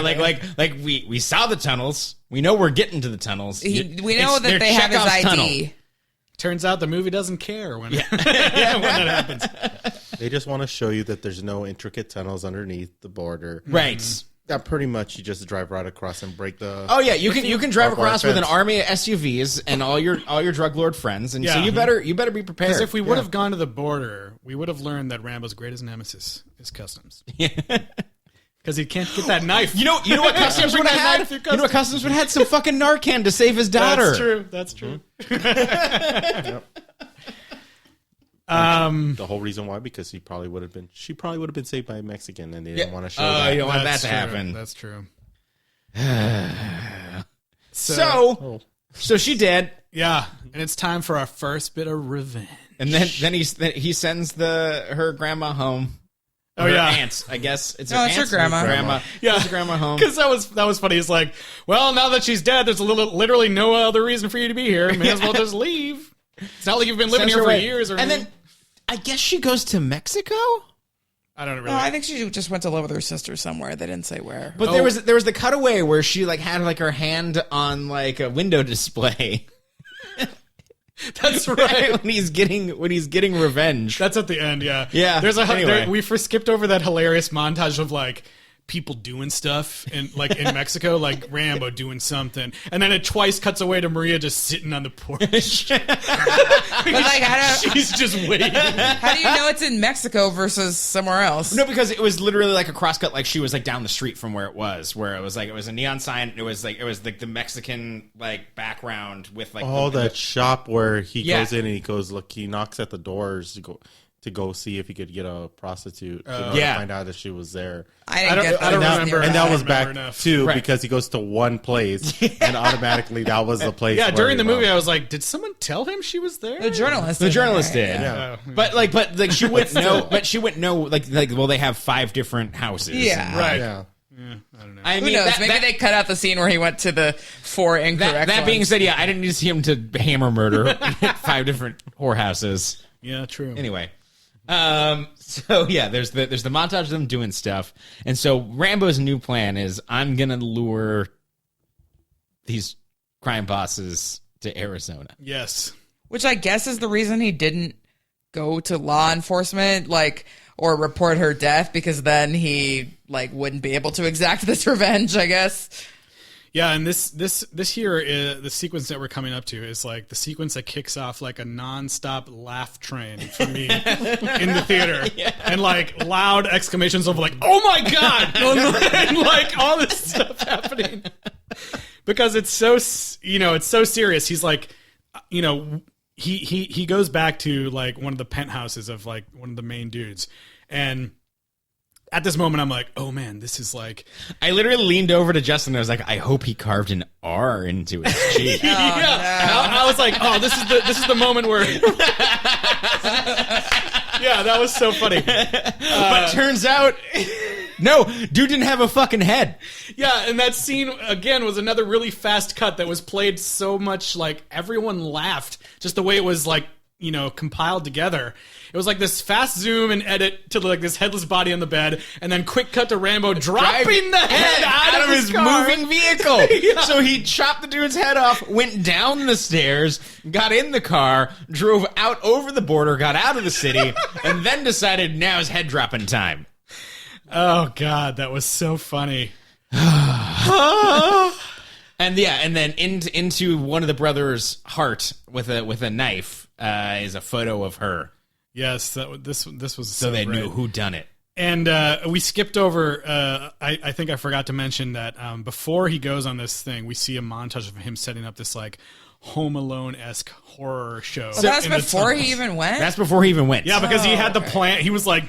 like we saw the tunnels. We know we're getting to the tunnels. We know that they have his ID. Tunnel. Turns out the movie doesn't care when when that happens. They just want to show you that there's no intricate tunnels underneath the border. Right. That pretty much you just drive right across and break the. Oh yeah, you can drive across with an army of SUVs and all your drug lord friends, and so you better be prepared. Because if we would have gone to the border, we would have learned that Rambo's greatest nemesis is customs. Yeah. Because he can't get that knife. You know what Customs would have had? You know what Customs would have had? Some fucking Narcan to save his daughter. That's true. Yep. The whole reason why, because she probably would have been saved by a Mexican, and they didn't want to show that. You don't want that to happen. That's true. So she did. Yeah, and it's time for our first bit of revenge. And then he sends her grandma home. Oh yeah, aunts. I guess it's her grandma. Yeah, her grandma home. Because that was funny. It's like, well, now that she's dead, there's literally no other reason for you to be here. May as well just leave. It's not like you've been living here for years. Or anything. Then I guess she goes to Mexico. I don't really. No, I think she just went to live with her sister somewhere. They didn't say where. But there was the cutaway where she like had like her hand on like a window display. That's right. when he's getting revenge. That's at the end, yeah. Yeah, There's anyway. we first skipped over that hilarious montage of like people doing stuff in Mexico, like Rambo doing something, and then it twice cuts away to Maria just sitting on the porch. But like, She's just waiting. how do you know it's in Mexico versus somewhere else? No, because it was literally like a crosscut. Like she was like down the street from where it was a neon sign. It was like the Mexican like background with like that shop where he Yeah. goes in and he knocks at the doors to go see if he could get a prostitute. To Yeah. find out if she was there. I didn't get that. I don't Disney remember. ride. And that was remember back enough. too Right. because he goes to one place and automatically that was the place. Yeah, where, during the you know, movie, I was like, did someone tell him she was there? The journalist. The did, journalist right? did. Yeah. But she wouldn't know. But she wouldn't know. Like well, they have 5 different houses. Yeah. And, Right. Yeah. I don't know. I Who mean, knows? that- Maybe that- they cut out the scene where he went to the 4 incorrect That being ones. said, yeah, I didn't need to see him to hammer murder 5 different whorehouses. Yeah, true. Anyway, so yeah, there's the montage of them doing stuff, and so Rambo's new plan is I'm gonna lure these crime bosses to Arizona. Yes. Which I guess is the reason he didn't go to law enforcement, like, or report her death, because then he like wouldn't be able to exact this revenge, I guess. Yeah, and this here is the sequence that we're coming up to is like the sequence that kicks off like a nonstop laugh train for me in the theater, and like loud exclamations of like "Oh my god!" and like all this stuff happening because it's so it's so serious. He's like, he goes back to like one of the penthouses of like one of the main dudes, and at this moment, I'm like, oh man, this is like. I literally leaned over to Justin and I was like, I hope he carved an R into his cheek. I was like, oh, this is the moment where. Yeah, that was so funny. But turns out, no, dude didn't have a fucking head. Yeah, and that scene again was another really fast cut that was played so much like everyone laughed just the way it was like compiled together. It was like this fast zoom and edit to like this headless body on the bed, and then quick cut to Rambo dropping the head out of his car. moving vehicle. So he chopped the dude's head off, went down the stairs, got in the car, drove out over the border, got out of the city, and then decided now is head dropping time. Oh god, that was so funny. And then into one of the brothers' heart with a knife is a photo of her. Yes, this was So they great. knew who done it. And we skipped over. I think I forgot to mention that before he goes on this thing, we see a montage of him setting up this like Home Alone-esque horror show. Well, that was in the before tunnels. he even went. That's before he even went. Yeah, because he had the okay. plan. He was like,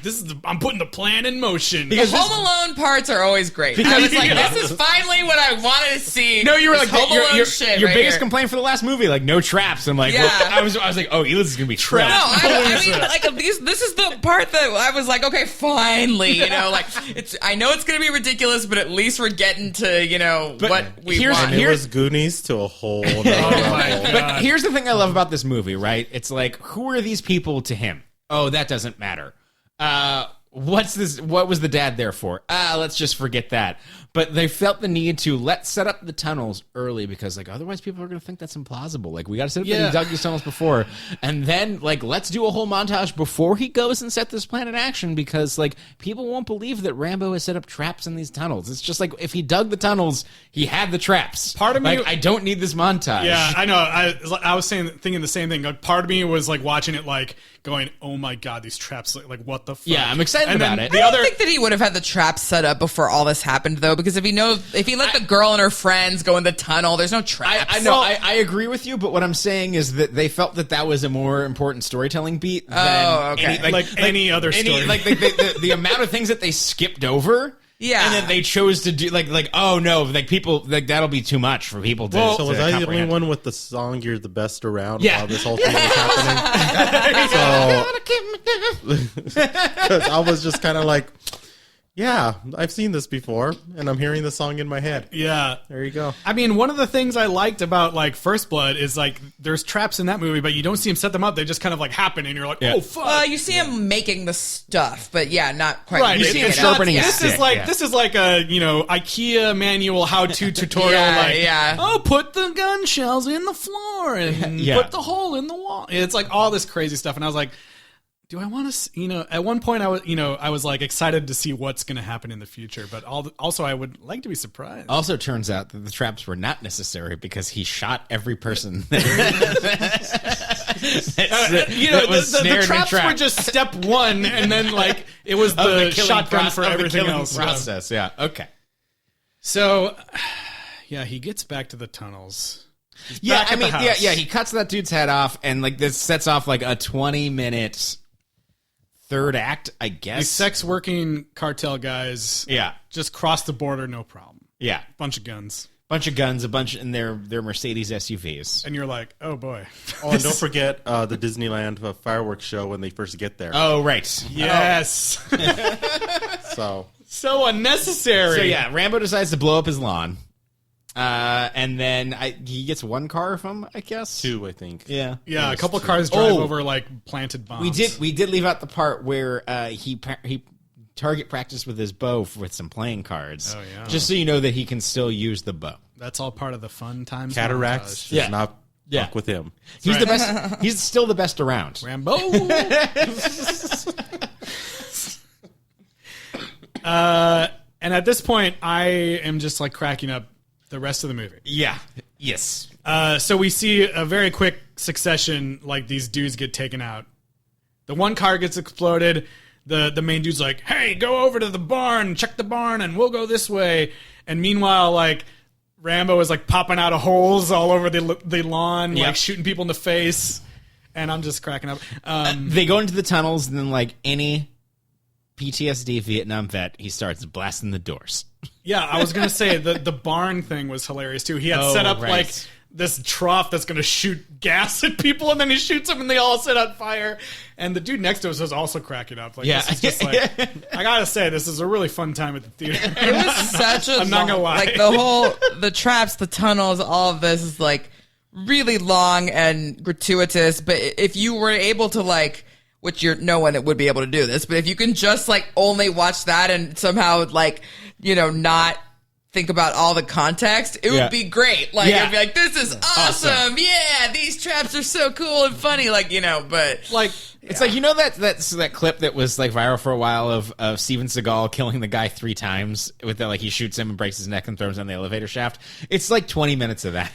I'm putting the plan in motion. The Home Alone parts are always great. I was like, Yeah. this is finally what I wanted to see. No, you were This like Home Alone your shit your right biggest here. complaint for the last movie, like no traps. I'm like, Yeah. well, I was like, oh, Eliz is gonna be trapped. No, I mean, like this is the part that I was like, okay, finally, like I know it's gonna be ridiculous, but at least we're getting to But what we here's- want. And it was Goonies to a whole nother level. But here's the thing I love about this movie, right? It's like, who are these people to him? Oh, that doesn't matter. What's this? What was the dad there for? Let's just forget that. But they felt the need to let's set up the tunnels early because like otherwise people are going to think that's implausible. Like we got to set up Yeah. that he dug these tunnels before, and then like let's do a whole montage before he goes and set this plan in action because like people won't believe that Rambo has set up traps in these tunnels. It's just like if he dug the tunnels, he had the traps. Part of me- like I don't need this montage. Yeah, I know. I was thinking the same thing. Like, part of me was like watching it, like going, "Oh my god, these traps! Like what the fuck?" Yeah, I'm excited And then about it. The I other, don't think that he would have had the traps set up before all this happened, though, because if he let the girl and her friends go in the tunnel, there's no traps. I know. I agree with you, but what I'm saying is that they felt that was a more important storytelling beat than okay. any other story. Like the amount of things that they skipped over. Yeah. And then they chose to do like oh no, like people like that'll be too much for people to. So was to I the only comprehend. one with the song "You're the Best Around" Yeah. while this whole thing was happening? So, because I was just kind of like, Yeah, I've seen this before, and I'm hearing the song in my head. Yeah. There you go. I mean, one of the things I liked about like First Blood is like there's traps in that movie, but you don't see him set them up. They just kind of like happen, and you're like, oh fuck. You see him making the stuff, but yeah, not quite. Right, You see him it's sharpening not- a This stick, is like yeah. this is like a IKEA manual how-to tutorial. Yeah. Oh, put the gun shells in the floor and Yeah. put the hole in the wall. It's like all this crazy stuff, and I was like, do I want to? At one point I was like excited to see what's going to happen in the future, but also I would like to be surprised. Also turns out that the traps were not necessary because he shot every person. The traps were just step one, and then like it was the shotgun for everything else. Process, yeah. Okay. So, yeah, he gets back to the tunnels. He's Yeah, back I at the mean, house. yeah, he cuts that dude's head off, and like this sets off like a 20-minute third act, I guess. These sex working cartel guys, Yeah, just cross the border, no problem. yeah. Bunch of guns, Bunch of guns, a bunch in their Mercedes SUVs. and you're like, oh boy. Oh, and don't forget the Disneyland fireworks show when they first get there. Oh, right. Yes, So so unnecessary. So yeah, Rambo decides to blow up his lawn, and then he gets one car from him, I guess. 2, I think. Yeah. Yeah, a couple cars drive Oh. over like planted bombs. We did leave out the part where he target practiced with his bow with some playing cards. Oh, yeah. Just so you know that he can still use the bow. That's all part of the fun times. Cataracts montage. does Yeah. not Yeah. fuck with him. He's the best. He's still the best around. Rambo. And at this point, I am just like cracking up the rest of the movie. Yeah. Yes. So we see a very quick succession, like these dudes get taken out. The one car gets exploded. The main dude's like, hey, go over to the barn, check the barn, and we'll go this way. And meanwhile, like, Rambo is like popping out of holes all over the lawn, Yep. like shooting people in the face. And I'm just cracking up. They go into the tunnels, and then like any PTSD Vietnam vet, he starts blasting the doors. Yeah, I was gonna say the barn thing was hilarious too. He had Oh, set up right. like this trough that's gonna shoot gas at people, and then he shoots them, and they all set on fire. And the dude next to us was also cracking up. Like, Yeah. this is just like, I gotta say, this is a really fun time at the theater. It was such a I'm not gonna lie. like the traps, the tunnels, all of this is like really long and gratuitous. But if you were able to like, which you're no one that would be able to do this, but if you can just like only watch that and somehow like, not think about all the context, it Yeah. would be great. Like, Yeah. it'd be like, this is awesome. Yeah, these traps are so cool and funny. Like, but like, It's like, that clip that was like viral for a while of Steven Seagal killing the guy 3 times with that, like he shoots him and breaks his neck and throws him down the elevator shaft. It's like 20 minutes of that.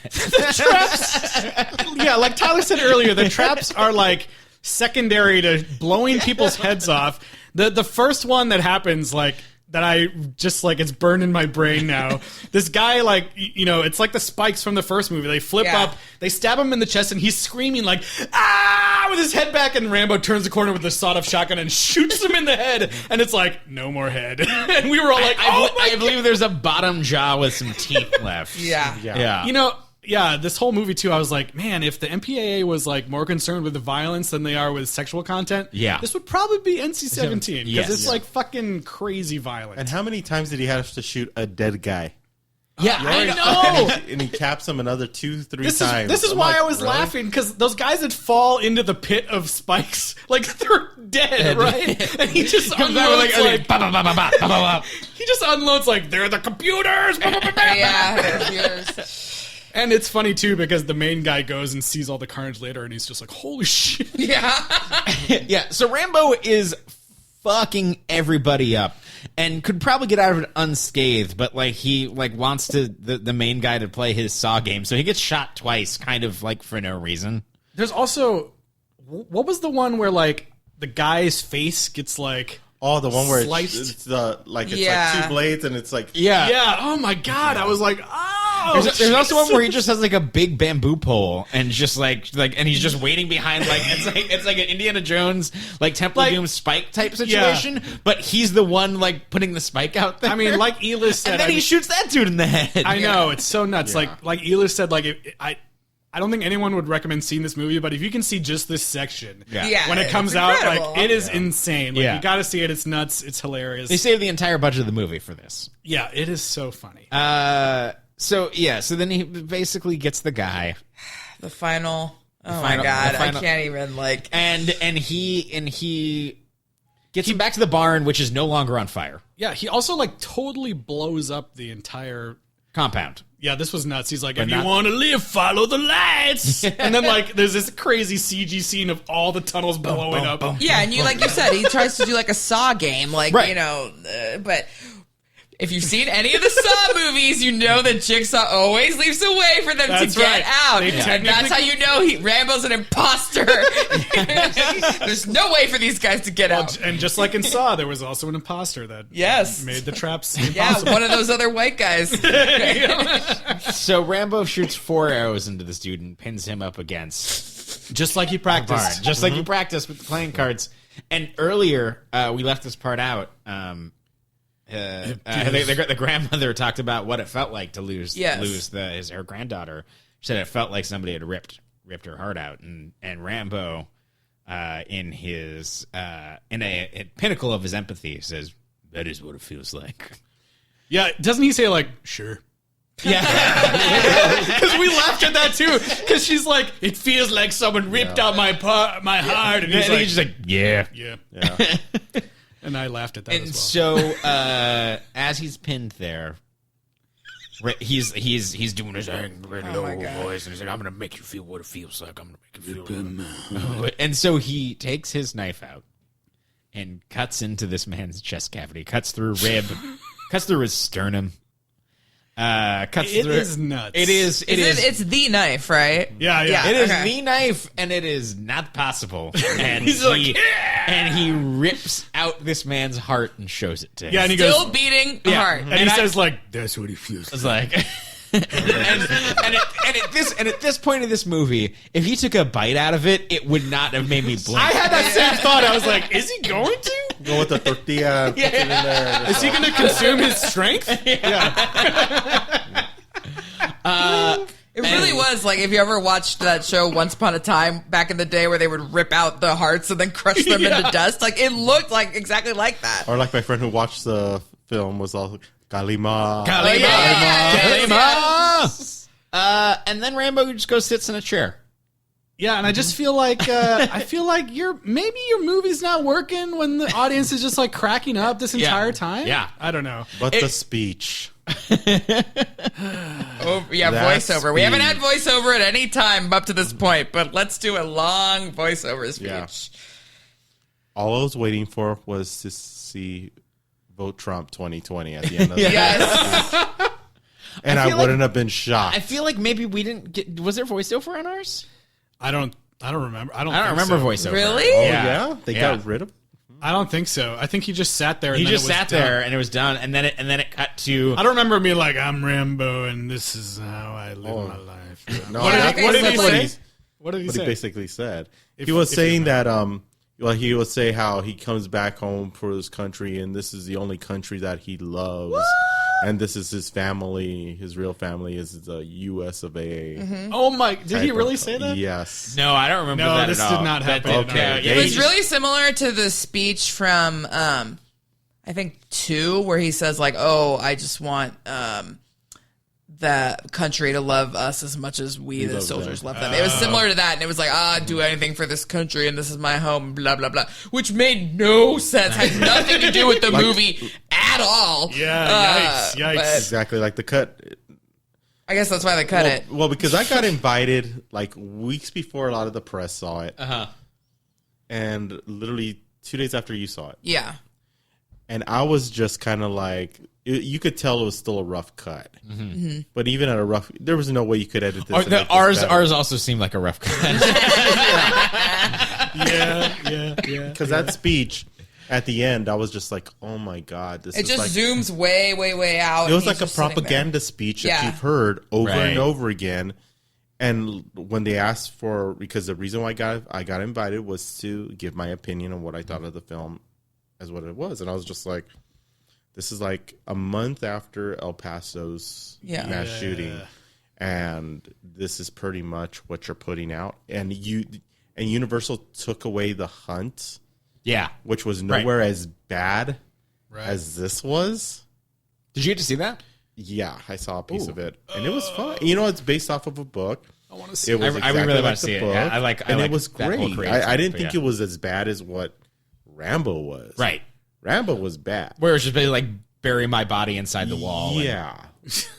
traps. Yeah, like Tyler said earlier, the traps are like secondary to blowing people's heads off. The first one that happens, like, that I just like, it's burned in my brain now. This guy, like, it's like the spikes from the first movie. They flip Yeah. up, they stab him in the chest, and he's screaming like, ah, with his head back, and Rambo turns the corner with the sawed-off shotgun and shoots him in the head, and it's like, no more head. And we were all like, I believe there's a bottom jaw with some teeth left. yeah. Yeah. Yeah, this whole movie too, I was like, man, if the MPAA was like more concerned with the violence than they are with sexual content, Yeah. this would probably be NC-17 because Yes. it's like fucking crazy violent. And how many times did he have to shoot a dead guy? Yeah, I know. And he caps him another 2-3 this times. is I'm why like, I was really? laughing, because those guys that fall into the pit of spikes, like, they're dead, right? And he just Comes out with unloads like, ba, ba, ba, ba, ba, ba, ba. he just unloads like, they're the computers. Yeah. Computers. And it's funny too because the main guy goes and sees all the carnage later, and he's just like, holy shit. Yeah. Yeah, so Rambo is fucking everybody up and could probably get out of it unscathed, but like he like wants the main guy to play his Saw game, so he gets shot twice, kind of like for no reason. There's also, what was the one where like the guy's face gets like, Oh, the one where Sliced. it's like 2 blades and it's like yeah, oh my god, I was like, oh. There's also one where he just has like a big bamboo pole and just like and he's just waiting behind like it's like an Indiana Jones like Temple of Doom spike type situation, but he's the one like putting the spike out there. I mean, like Eliz said, and then he shoots that dude in the head. I know, it's so nuts. Yeah. Like Eliz said, like I don't think anyone would recommend seeing this movie, but if you can see just this section, Yeah, when it comes it's out, incredible. like it is insane. Like, Yeah. you got to see it. It's nuts. It's hilarious. They saved the entire budget of the movie for this. Yeah, it is so funny. So then he basically gets the guy, The final. Oh final- my god, the final- I can't even like. and he gets him back to the barn, which is no longer on fire. Yeah, he also like totally blows up the entire. Compound. Yeah, this was nuts. He's like, if not- you want to live, follow the lights. And then like, there's this crazy CG scene of all the tunnels blowing up. Yeah, and you like you said, he tries to do like a Saw game, like Right. you know, but. If you've seen any of the Saw movies, you know that Jigsaw always leaves a way for them That's to get right. out. They And that's how you know Rambo's an imposter. There's no way for these guys to get out. And just like in Saw, there was also an imposter that Yes. made the traps Yeah, impossible. one of those other white guys. So Rambo shoots 4 arrows into this dude and pins him up against Just like he the barn, practiced. just like you practiced with the playing cards. And earlier, we left this part out. The grandmother talked about what it felt like to lose her granddaughter. She said it felt like somebody had ripped her heart out, and Rambo, in his in a pinnacle of his empathy, says that is what it feels like. Yeah, doesn't he say like, sure? Yeah, Because we laughed at that too. Because she's like, it feels like someone ripped out my heart. And and he's he's like, just like, yeah. yeah. And I laughed at that And as well. so, as he's pinned there, he's doing his angry low voice, and he's like, "I'm gonna make you feel what it feels like. I'm gonna make you feel." And so he takes his knife out and cuts into this man's chest cavity, cuts through rib, cuts through his sternum. It is nuts. It is. It's the knife, right? Yeah. It is okay. the knife, and it is not possible. And He's like, and he rips out this man's heart and shows it to him. Yeah, and he Still goes, beating Yeah. hard. and he says like, that's what he feels It's like. like, and at this point in this movie, if he took a bite out of it, it would not have made me blink. I had that same thought. I was like, is he going to? Go with the tortilla. Put it in there. Is he going to consume his strength? It really was like if you ever watched that show Once Upon a Time back in the day where they would rip out the hearts and then crush them into dust. Like it looked like exactly like that. Or like my friend who watched the film was all Kalima. Oh, yeah. Kalima! And then Rambo just goes sits in a chair. Yeah, and I just feel like your movie's not working when the audience is just like cracking up this entire time. Yeah. I don't know. But the speech. Oh, yeah, That voiceover. We speed. haven't had voiceover at any time up to this point, but let's do a long voiceover speech. Yeah. All I was waiting for was to see vote Trump 2020 at the end of the Yes. and I I feel wouldn't have been shocked. I feel like maybe we didn't get. Was there voiceover on ours? I don't remember. I don't I don't think remember so. voiceover. Really? Oh, Yeah. yeah? They Yeah. got rid of I don't think so. I think he just sat there. And He then just it was sat done. there and it was done, and then it cut to. I don't remember me like, I'm Rambo and this is how I live my life. No, What that- did he that's say? he's- What did he what say? he basically said. If- He was if you saying that well, he would say how he comes back home for his country and this is the only country that he loves. And this is his family. His real family is the U.S. of A. Oh my! Did he really say that? Yes. No, I don't remember No, that this at did all. not happen. But, Okay. yeah, It was he just- really similar to the speech from, I think 2, where he says like, "Oh, I just want the country to love us as much as we, the love soldiers, them. love them." It was similar to that, and it was like, "I'd do anything for this country, and this is my home." Blah blah blah, which made no sense. Had nothing to do with the movie at all. Yeah. Yikes! but- Exactly like the cut. I guess that's why they cut it. Well, because I got invited like weeks before a lot of the press saw it. And literally 2 days after you saw it. Yeah. And I was just kind of like, you could tell it was still a rough cut. But even at a rough, there was no way you could edit this. and make this better. Ours also seemed like a rough cut. Yeah. Because that speech at the end, I was just like, oh my God. This It is just like, zooms way, way, way out. it was and like he's a just sitting there. propaganda speech that Yeah. you've heard over Right. and over again. And when they asked for, because the reason why I got invited was to give my opinion on what I thought of the film as what it was. And I was just like, this is like a month after El Paso's mass shooting. and this is pretty much what you're putting out. And Universal took away the hunt, which was nowhere as bad as this was. Did you get to see that? Yeah, I saw a piece of it, and it was fun. You know, it's based off of a book. I want to see it. Was I really want to see it. Yeah, I like it was that whole great. I didn't think it was as bad as what Rambo was. Right. Rambo was bad. Where it was just basically like bury my body inside the wall. Yeah.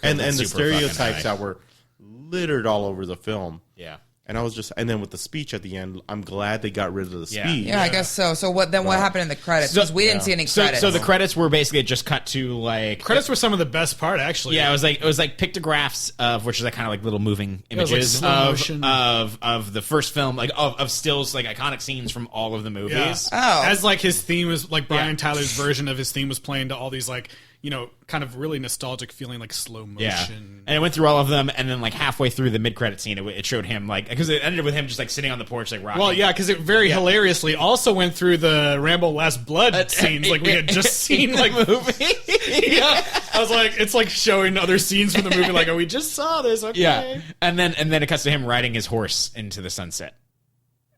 And the stereotypes that were littered all over the film. Yeah. And and then with the speech at the end, I'm glad they got rid of the speech. Yeah, I guess so. So what happened in the credits? Because we didn't see any credits. So the credits were basically just cut to like credits were some of the best part actually. Yeah, it was like pictographs of which is like kind of like little moving images of the first film, like of stills, like iconic scenes from all of the movies. Yeah. Oh, as like his theme was like Brian Tyler's version of his theme was playing to all these like, you know, kind of really nostalgic feeling, like slow motion. Yeah. And it went through all of them, and then like halfway through the mid-credit scene, it showed him like, because it ended with him just like sitting on the porch like rocking. Well, yeah, because it very hilariously also went through the Rambo Last Blood scenes, like we had just seen like movie. Yeah, I was like, it's like showing other scenes from the movie, like, oh, we just saw this. Okay. Yeah, and then it cuts to him riding his horse into the sunset.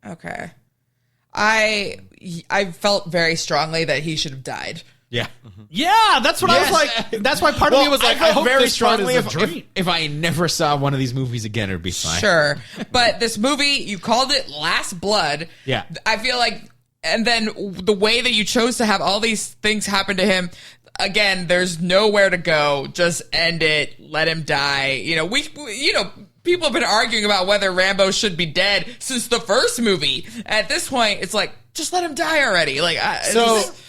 Okay, I felt very strongly that he should have died. Yeah. Yeah, that's what I was like. That's why part of me was like, I hope very strongly if I never saw one of these movies again, it'd be fine. Sure. But this movie, you called it Last Blood. Yeah. I feel like, and then the way that you chose to have all these things happen to him, again, there's nowhere to go. Just end it. Let him die. You know, people have been arguing about whether Rambo should be dead since the first movie. At this point, it's like, just let him die already. Like,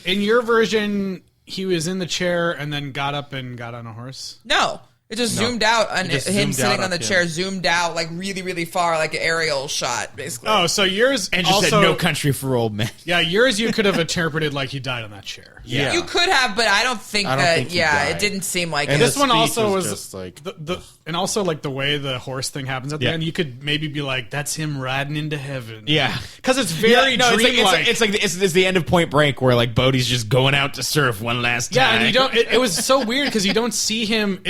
in your version, he was in the chair and then got up and got on a horse? No. It just zoomed out on him sitting on the chair, zoomed out like really, really far, like an aerial shot, basically. Oh, so yours and just also, said "No Country for Old Men." Yeah, yours you could have interpreted like he died on that chair. Yeah, you could have, but I don't think that. Yeah, it didn't seem like. And it. This one also was just like and also like the way the horse thing happens at the end. You could maybe be like, "That's him riding into heaven." Yeah, because it's very dreamlike. It's the end of Point Break where like Bodhi's just going out to surf one last time. Yeah, and you don't. It was so weird because you don't see him.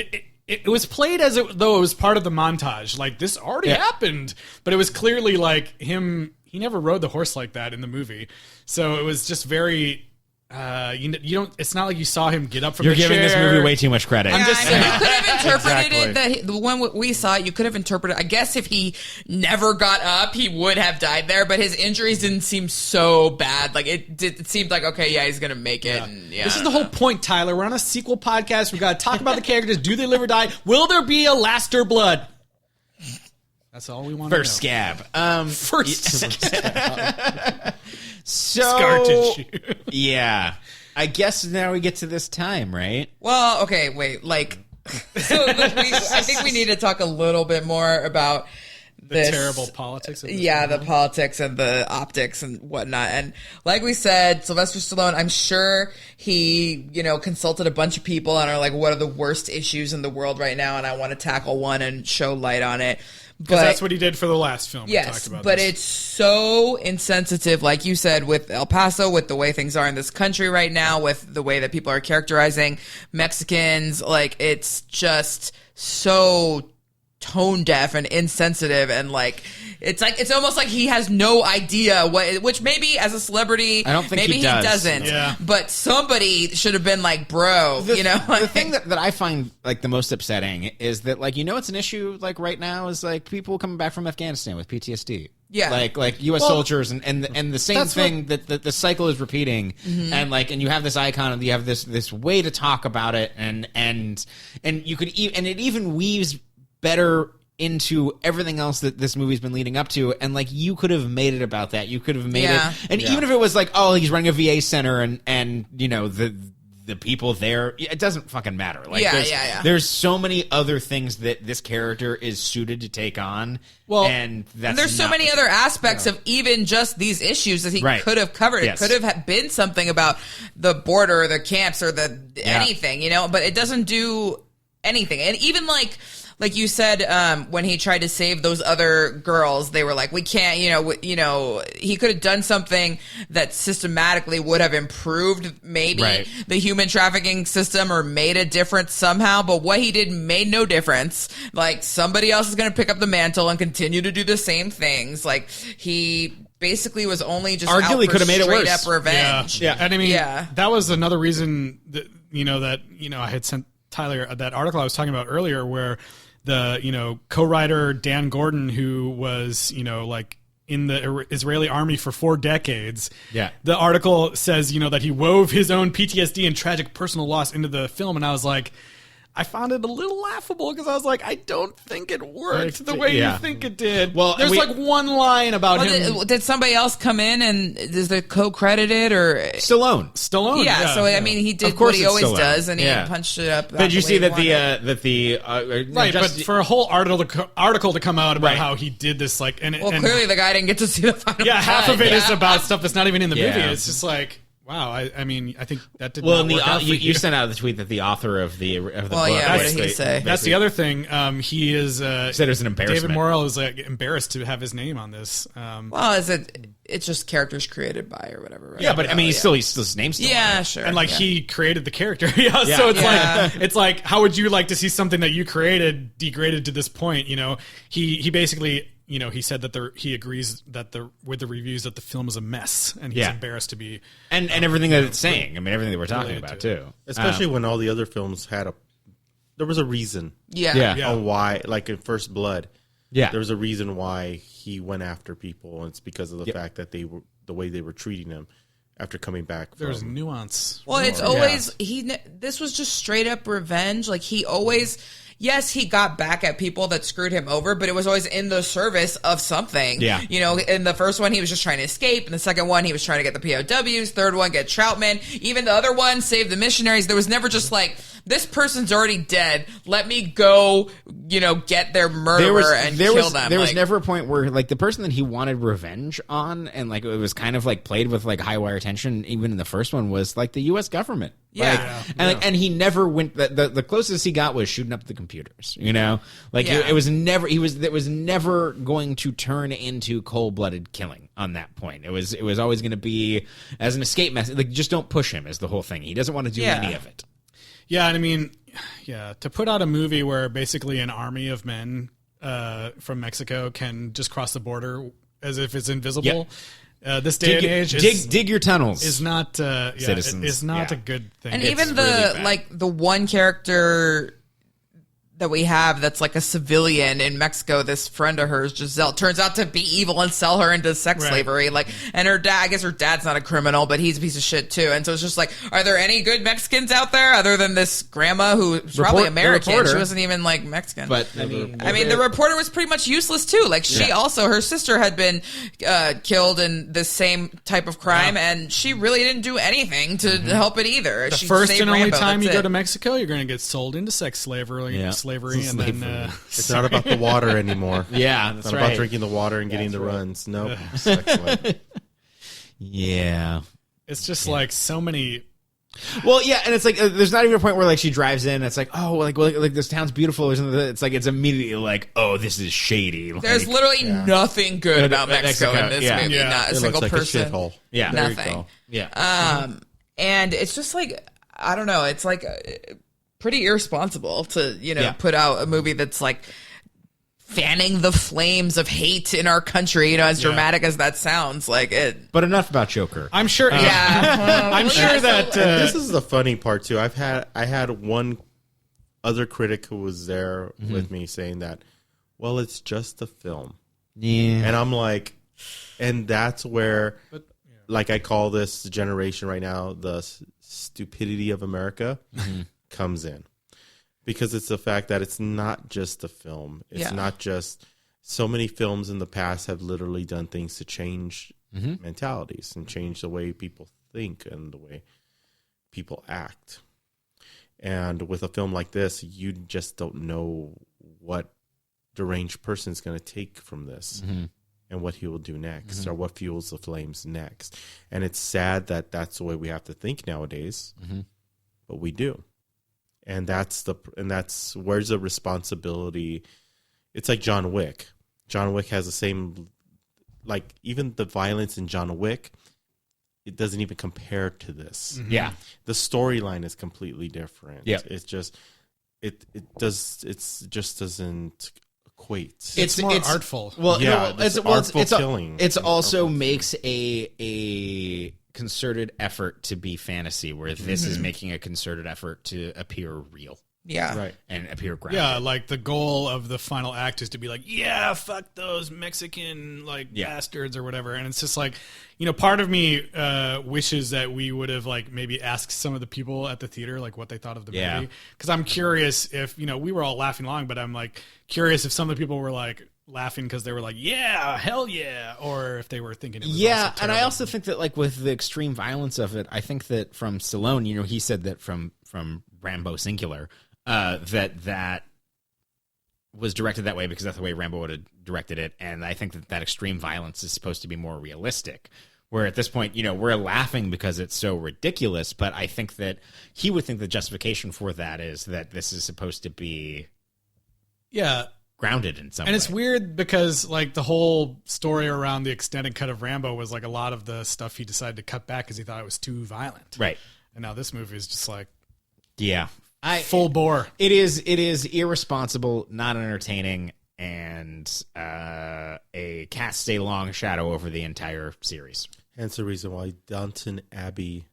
It was played as though it was part of the montage. Like, this already happened. But it was clearly like him. He never rode the horse like that in the movie. So it was just very... you don't. It's not like you saw him get up from the chair. You're giving this movie way too much credit. I'm just saying. You could have interpreted it the one we saw it. You could have interpreted. I guess if he never got up, he would have died there. But his injuries didn't seem so bad. Like it seemed like okay, yeah, he's gonna make it. And, this is the whole point, Tyler. We're on a sequel podcast. We got to talk about the characters. Do they live or die? Will there be a Laster Blood? That's all we want. First scab. First scab. So, scar tissue. Yeah. I guess now we get to this time, right? Well, okay, wait. Like, so I think we need to talk a little bit more about the terrible politics of this the politics and the optics and whatnot. And like we said, Sylvester Stallone, I'm sure he, consulted a bunch of people and are like, what are the worst issues in the world right now? And I want to tackle one and show light on it. Because that's what he did for the last film. Yes, but it's so insensitive, like you said, with El Paso, with the way things are in this country right now, with the way that people are characterizing Mexicans. Like, it's just so tone deaf and insensitive, and it's almost like he has no idea which maybe as a celebrity, I don't think maybe he doesn't. Yeah. But somebody should have been like, bro, The thing that I find like the most upsetting is that it's an issue like right now is like people coming back from Afghanistan with PTSD. Yeah, like U.S. soldiers and the same thing that the cycle is repeating, and you have this icon and you have this way to talk about it, and you could and it even weaves better into everything else that this movie's been leading up to, and you could have made it about that. You could have made it, and even if it was like, oh, he's running a VA center, and the people there, it doesn't fucking matter. There's so many other things that this character is suited to take on. Well, and there's so many other aspects of even just these issues that he could have covered. Yes. It could have been something about the border, or the camps, or anything, but it doesn't do anything. And even like you said, when he tried to save those other girls, they were like, we can't, he could have done something that systematically would have improved maybe the human trafficking system or made a difference somehow. But what he did made no difference. Like, somebody else is going to pick up the mantle and continue to do the same things. Like, he basically was only just arguably could have made it worse. Up revenge. Yeah. And I mean, that was another reason that, I had sent Tyler that article I was talking about earlier where the, co-writer Dan Gordon, who was, like in the Israeli army for 4 decades. Yeah. The article says, that he wove his own PTSD and tragic personal loss into the film. And I was like, I found it a little laughable because I was like, I don't think it worked the way you think it did. Well, there's like one line about him. Did somebody else come in and is it co-credited or Stallone? Yeah. So I mean, he did what he always does, and he punched it up. Did you see that right? But for a whole article to come out about how he did this, like, and clearly the guy didn't get to see the final. Yeah, half of it is about stuff that's not even in the movie. It's just like. Wow, I mean, I think that did not work out for you sent out the tweet that the author of the book. Yeah, what did he say? That's the other thing. He is said it was an embarrassment. David Morrell is like embarrassed to have his name on this. It's just characters created by or whatever. Right? Yeah, but I mean, he's still his name's still on it. Sure. And like he created the character. So it's like how would you like to see something that you created degraded to this point? He basically. He said that he agrees that with the reviews that the film is a mess, and he's embarrassed to be and everything that it's saying. I mean, everything that we're talking about too. Especially when all the other films there was a reason. On why, like in First Blood. Yeah, there was a reason why he went after people, and it's because of the fact that the way they were treating him after coming back. There's nuance. Well, it's always this was just straight up revenge. Like he always. Yes, he got back at people that screwed him over, but it was always in the service of something. Yeah. In the first one, he was just trying to escape. In the second one, he was trying to get the POWs. Third one, get Troutman. Even the other one, save the missionaries. There was never just like, this person's already dead. Let me go, get their murderer and kill them. There was never a point where like the person that he wanted revenge on and like it was kind of like played with like high wire tension even in the first one was like the U.S. government. Yeah. And he never went the closest he got was shooting up the computers, it was never it was never going to turn into cold-blooded killing on that point. It was always going to be as an escape method. Like just don't push him is the whole thing. He doesn't want to do any of it. Yeah, and I mean, to put out a movie where basically an army of men from Mexico can just cross the border as if it's invisible. This day and age, dig your tunnels is not citizens. Is not a good thing. And even the one character that we have that's like a civilian in Mexico, this friend of hers, Giselle, turns out to be evil and sell her into sex slavery. Like, and her dad, I guess her dad's not a criminal, but he's a piece of shit too. And so it's just like, are there any good Mexicans out there other than this grandma who's probably American? She wasn't even like Mexican. But I mean, the reporter was pretty much useless too. Like she also, her sister had been killed in the same type of crime, and she really didn't do anything to help it either. The first and only time you go to Mexico, you're going to get sold into sex slavery. And then it's not about the water anymore. That's it's not about drinking the water and getting the runs. Nope. It's just like so many. Well, and it's like there's not even a point where like she drives in. It's like like this town's beautiful. It's like it's immediately like this is shady. Like, there's literally nothing good about Mexico in this movie. Not a single person. A shithole. Nothing. And it's just like I don't know. It's like. Pretty irresponsible to put out a movie that's like fanning the flames of hate in our country, as dramatic as that sounds, like it. But enough about Joker. I'm sure. I'm sure that this is the funny part too. I had one other critic who was there with me saying that, well, it's just a film. Yeah, and I'm like, and that's where, like, I call this generation right now the stupidity of America. Comes in because it's the fact that it's not just a film. It's not just so many films in the past have literally done things to change mentalities and change the way people think and the way people act. And with a film like this, you just don't know what deranged person is going to take from this and what he will do next or what fuels the flames next. And it's sad that that's the way we have to think nowadays, but we do. and that's where's the responsibility. It's like John Wick. John Wick has the same, like, even the violence in John Wick, it doesn't even compare to this. Yeah. The storyline is completely different. Yeah. It's just it just doesn't equate. It's more artful. Well, Yeah, no, it's artful killing. It's also makes a concerted effort to be fantasy, where this is making a concerted effort to appear real. Yeah. Right. And appear grounded. Yeah, like the goal of the final act is to be like, yeah, fuck those Mexican bastards or whatever. And it's just like, part of me wishes that we would have like maybe asked some of the people at the theater like what they thought of the movie, because I'm curious if we were all laughing along, but I'm like curious if some of the people were like laughing because they were like, yeah, hell yeah, or if they were thinking it was also and I terrible. also think that like with the extreme violence of it, I think that from Stallone, he said that from Rambo singular. That was directed that way because that's the way Rambo would have directed it, and I think that extreme violence is supposed to be more realistic. Where at this point, we're laughing because it's so ridiculous, but I think that he would think the justification for that is that this is supposed to be grounded in some way. And it's weird because like the whole story around the extended cut of Rambo was like a lot of the stuff he decided to cut back because he thought it was too violent. Right. And now this movie is just like full bore. It is irresponsible, not entertaining, and a cast a long shadow over the entire series. Hence the reason why Downton Abbey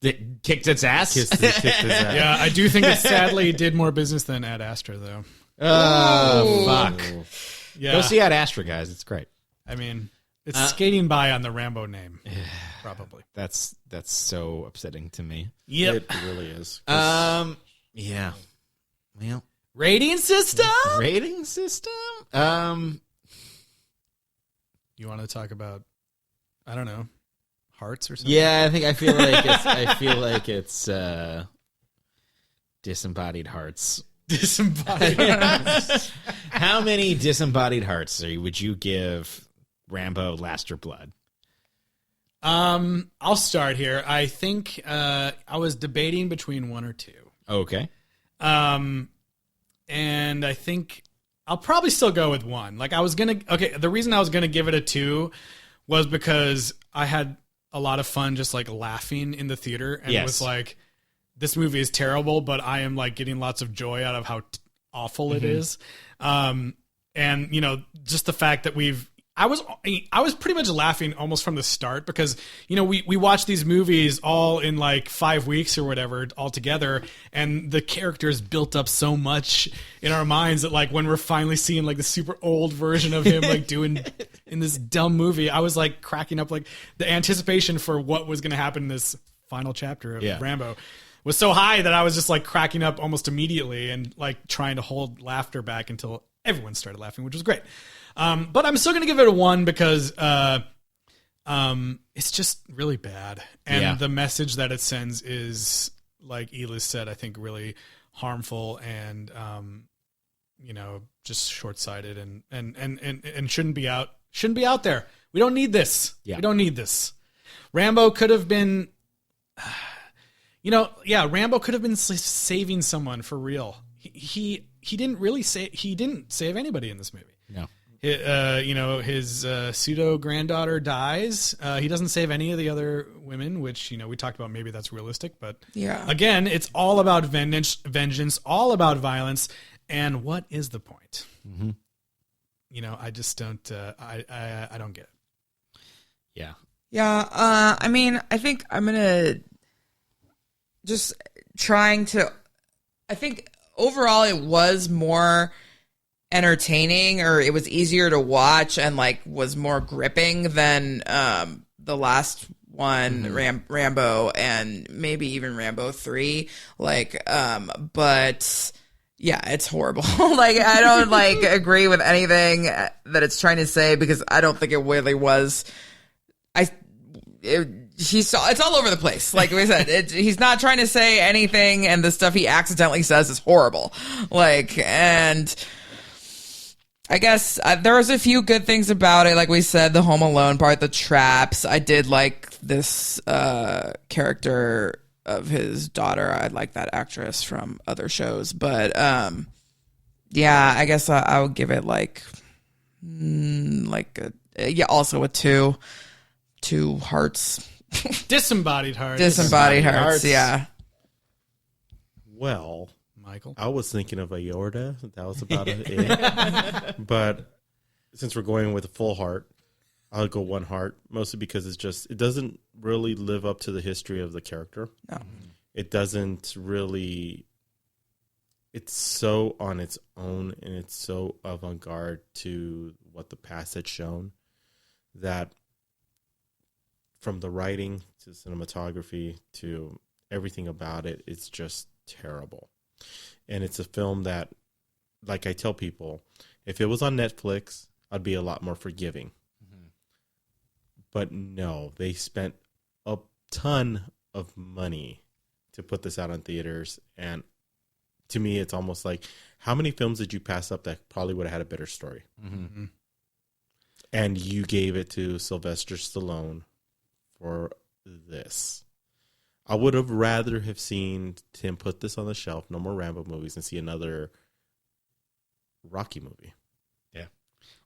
It kicked its ass. kicked his ass. Yeah, I do think it sadly did more business than Ad Astra, though. Oh, fuck. Yeah, Go see Ad Astra, guys. It's great. I mean, it's skating by on the Rambo name, probably. That's so upsetting to me. Yep. It really is. Yeah. Well, Rating system. rating system. You want to talk about? I don't know, hearts or something. Yeah, I feel like it's disembodied hearts. Disembodied. How many disembodied hearts would you give Rambo Last Your Blood? I'll start here. I think I was debating between one or two. Okay. And I think I'll probably still go with one. Like the reason I was gonna give it a 2 was because I had a lot of fun just like laughing in the theater, and it was like, this movie is terrible, but I am like getting lots of joy out of how awful it is. And just the fact that I was pretty much laughing almost from the start because, we watch these movies all in like 5 weeks or whatever all together. And the characters built up so much in our minds that like when we're finally seeing like the super old version of him, like doing in this dumb movie, I was like cracking up, like the anticipation for what was going to happen in this final chapter of Rambo was so high that I was just like cracking up almost immediately and like trying to hold laughter back until everyone started laughing, which was great. But I'm still going to give it a 1 because it's just really bad. And the message that it sends is, like Eliz said, I think really harmful and, just short-sighted and shouldn't be out there. We don't need this. Yeah. We don't need this. Rambo could have been, Rambo could have been saving someone for real. He didn't save anybody in this movie. No. His pseudo granddaughter dies. He doesn't save any of the other women, which, we talked about. Maybe that's realistic, but again, it's all about vengeance, all about violence. And what is the point? Mm-hmm. I just don't, I don't get it. Yeah. Yeah. I mean, I think I'm going to just I think overall it was more entertaining, or it was easier to watch and like was more gripping than the last one, Rambo, and maybe even Rambo 3. But yeah, it's horrible. Like, I don't like agree with anything that it's trying to say because I don't think it really was. It's all over the place. Like we said, he's not trying to say anything, and the stuff he accidentally says is horrible. And I guess there was a few good things about it. Like we said, the Home Alone part, the traps. I did like this character, of his daughter. I like that actress from other shows, but yeah, I guess I would give it also a two hearts. Disembodied hearts. Disembodied hearts, yeah. Well, Michael. I was thinking of aorta. That was about it. But since we're going with a full heart, I'll go one heart, mostly because it doesn't really live up to the history of the character. No. It doesn't really. It's so on its own, and it's so avant-garde to what the past had shown that from the writing to cinematography to everything about it, it's just terrible. And it's a film that, like I tell people, if it was on Netflix, I'd be a lot more forgiving. Mm-hmm. But no, they spent a ton of money to put this out on theaters. And to me, it's almost like, how many films did you pass up that probably would have had a better story? Mm-hmm. And you gave it to Sylvester Stallone for this. I would have rather have seen Tim put this on the shelf, no more Rambo movies, and see another Rocky movie. Yeah.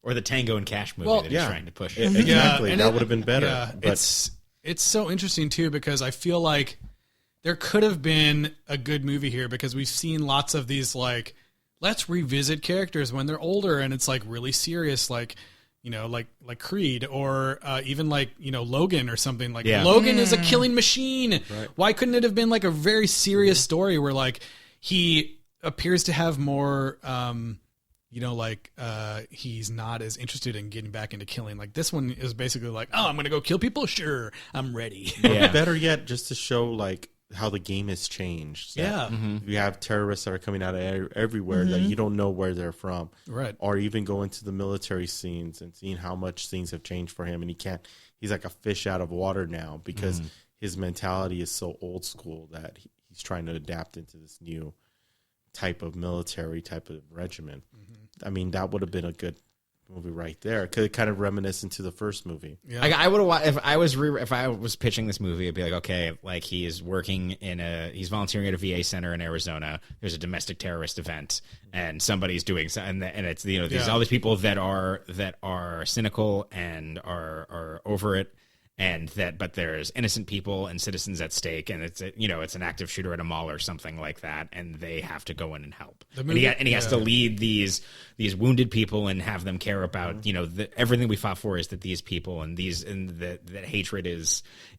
Or the Tango and Cash movie that he's trying to push. Exactly. Yeah, that would have been better. Yeah, but it's so interesting, too, because I feel like there could have been a good movie here because we've seen lots of these, like, let's revisit characters when they're older, and it's, like, really serious, like, you know, like Creed or even like, you know, Logan or something. Like Logan is a killing machine. Right. Why couldn't it have been like a very serious story where like he appears to have more, you know, like he's not as interested in getting back into killing. Like this one is basically like, oh, I'm going to go kill people. Sure, I'm ready. Yeah. Better yet, just to show like how the game has changed. Yeah. You have terrorists that are coming out of everywhere that you don't know where they're from. Right. Or even go into the military scenes and seeing how much things have changed for him. And he's like a fish out of water now because his mentality is so old school that he's trying to adapt into this new type of military type of regimen. I mean, that would have been a good movie right there. Could kind of reminiscent to the first movie. Yeah. Like I would have, if I was pitching this movie, I'd be like, okay, like he's volunteering at a VA center in Arizona. There's a domestic terrorist event, and somebody's doing and it's there's all these people that are cynical and are over it. But there's innocent people and citizens at stake, and it's an active shooter at a mall or something like that, and they have to go in and help. And he has to lead these wounded people and have them care about everything we fought for is that these people and that hatred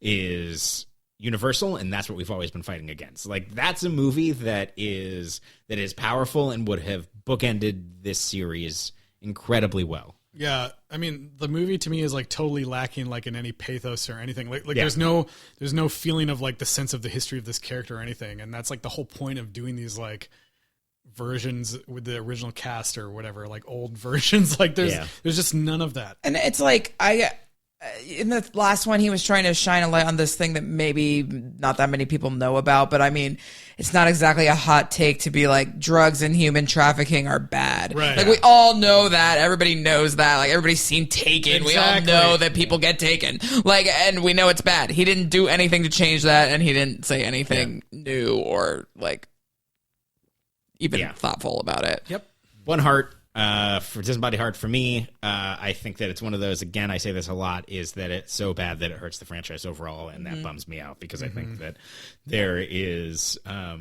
is universal, and that's what we've always been fighting against. Like that's a movie that is powerful and would have bookended this series incredibly well. Yeah, I mean, the movie to me is like totally lacking like in any pathos or anything. Like there's no feeling of like the sense of the history of this character or anything, and that's like the whole point of doing these like versions with the original cast or whatever, like old versions. Like there's just none of that. And it's like in the last one, he was trying to shine a light on this thing that maybe not that many people know about, but I mean, it's not exactly a hot take to be like drugs and human trafficking are bad. Right. Like we all know that. Everybody knows that. Like everybody's seen Taken. Exactly. We all know that people get taken. Like, and we know it's bad. He didn't do anything to change that, and he didn't say anything new or like even thoughtful about it. Yep. One heart. For Disembodied Heart, for me, I think that it's one of those, again, I say this a lot, is that it's so bad that it hurts the franchise overall, and that bums me out because I think that there is a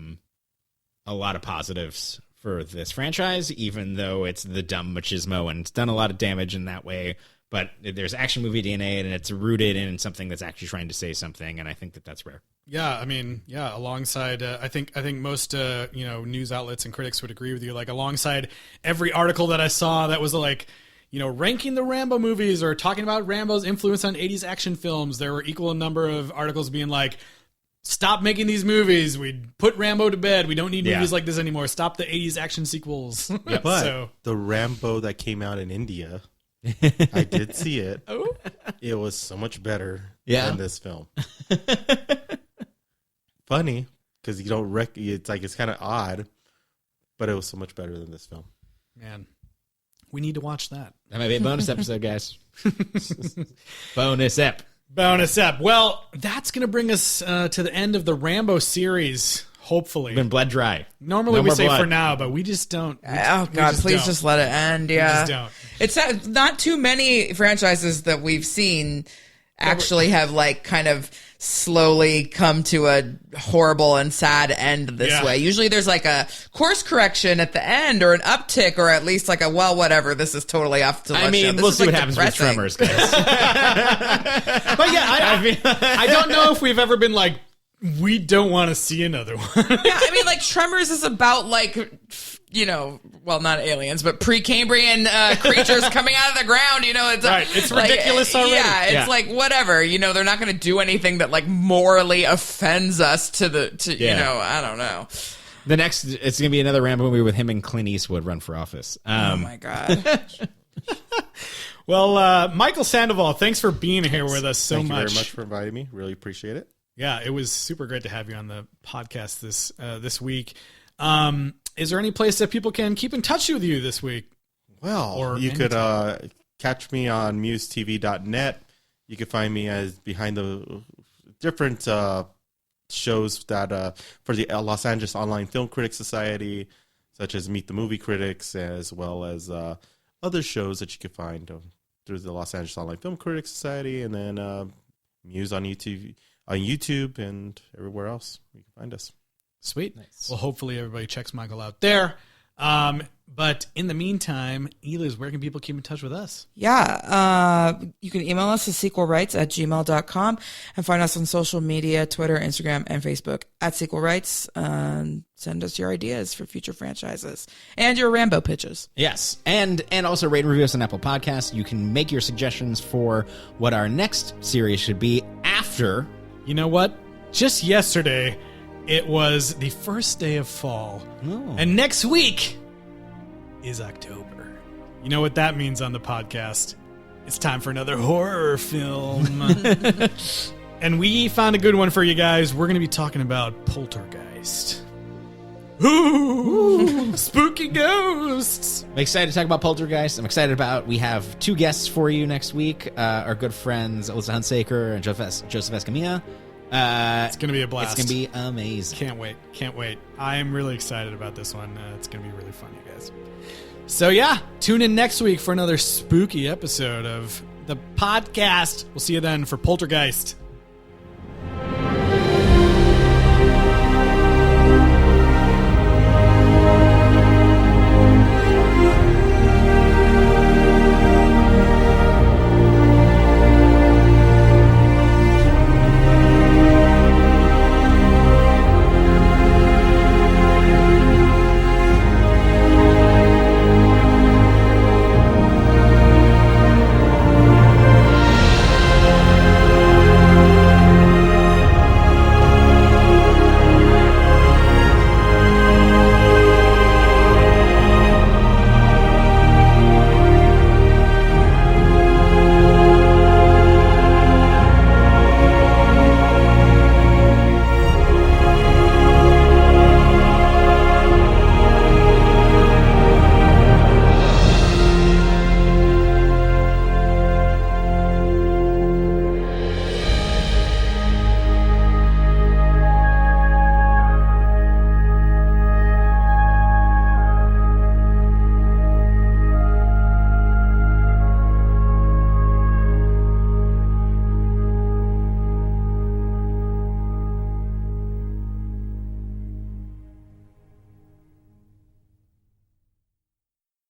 lot of positives for this franchise, even though it's the dumb machismo and it's done a lot of damage in that way. But there's action movie DNA, and it's rooted in something that's actually trying to say something, and I think that that's rare. Yeah, I mean, alongside, I think most, news outlets and critics would agree with you. Like, alongside every article that I saw that was like, ranking the Rambo movies or talking about Rambo's influence on 80s action films, there were equal number of articles being like, stop making these movies. We put Rambo to bed. We don't need movies like this anymore. Stop the 80s action sequels. But the Rambo that came out in India, I did see it. Oh, it was so much better than this film. Funny because you don't it's kind of odd, but it was so much better than this film. Man, we need to watch that. That might be a bonus episode, guys. Bonus ep. Bonus ep. Well, that's going to bring us to the end of the Rambo series, hopefully. Been bled dry. Normally No we more say blood. for now, but we just don't. Oh God! Please just let it end. Yeah, just don't. It's not too many franchises that we've seen actually have like kind of slowly come to a horrible and sad end this way. Usually there's like a course correction at the end or an uptick or at least like a, well, whatever, this is totally off to left. We'll see what happens with Tremors, guys. But yeah, I don't know if we've ever been like, we don't want to see another one. Yeah, I mean, like Tremors is about like, you know, well, not aliens, but Precambrian creatures coming out of the ground. You know, it's right. It's like, ridiculous already. Yeah, it's like whatever. You know, they're not going to do anything that like morally offends us to you know, I don't know. The next, it's going to be another Rambo movie with him and Clint Eastwood run for office. Oh my God. Well, Michael Sandoval, thanks for being here with us so Thank much. you very much for inviting me. Really appreciate it. Yeah, it was super great to have you on the podcast this week. Is there any place that people can keep in touch with you this week? Well, Or you could anytime. catch me on musetv.net. You can find me as behind the different shows that for the Los Angeles Online Film Critics Society, such as Meet the Movie Critics, as well as other shows that you can find through the Los Angeles Online Film Critics Society, and then Muse on YouTube and everywhere else you can find us. Sweet. Nice. Well, hopefully everybody checks Michael out there. But in the meantime, Eliz, where can people keep in touch with us? Yeah, you can email us at sequelrights@gmail.com and find us on social media, Twitter, Instagram, and Facebook at sequelrights. Send us your ideas for future franchises and your Rambo pitches. Yes, and also rate and review us on Apple Podcasts. You can make your suggestions for what our next series should be after. You know what? Just yesterday, it was the first day of fall. Oh. And next week is October. You know what that means on the podcast? It's time for another horror film. And we found a good one for you guys. We're going to be talking about Poltergeist. Ooh, spooky ghosts. I'm excited to talk about Poltergeist. I'm excited about, we have 2 guests for you next week. Our good friends, Alyssa Hunsaker and Joseph Escamilla. It's going to be a blast. It's going to be amazing. Can't wait. I am really excited about this one. It's going to be really fun, you guys. So yeah, tune in next week for another spooky episode of the podcast. We'll see you then for Poltergeist.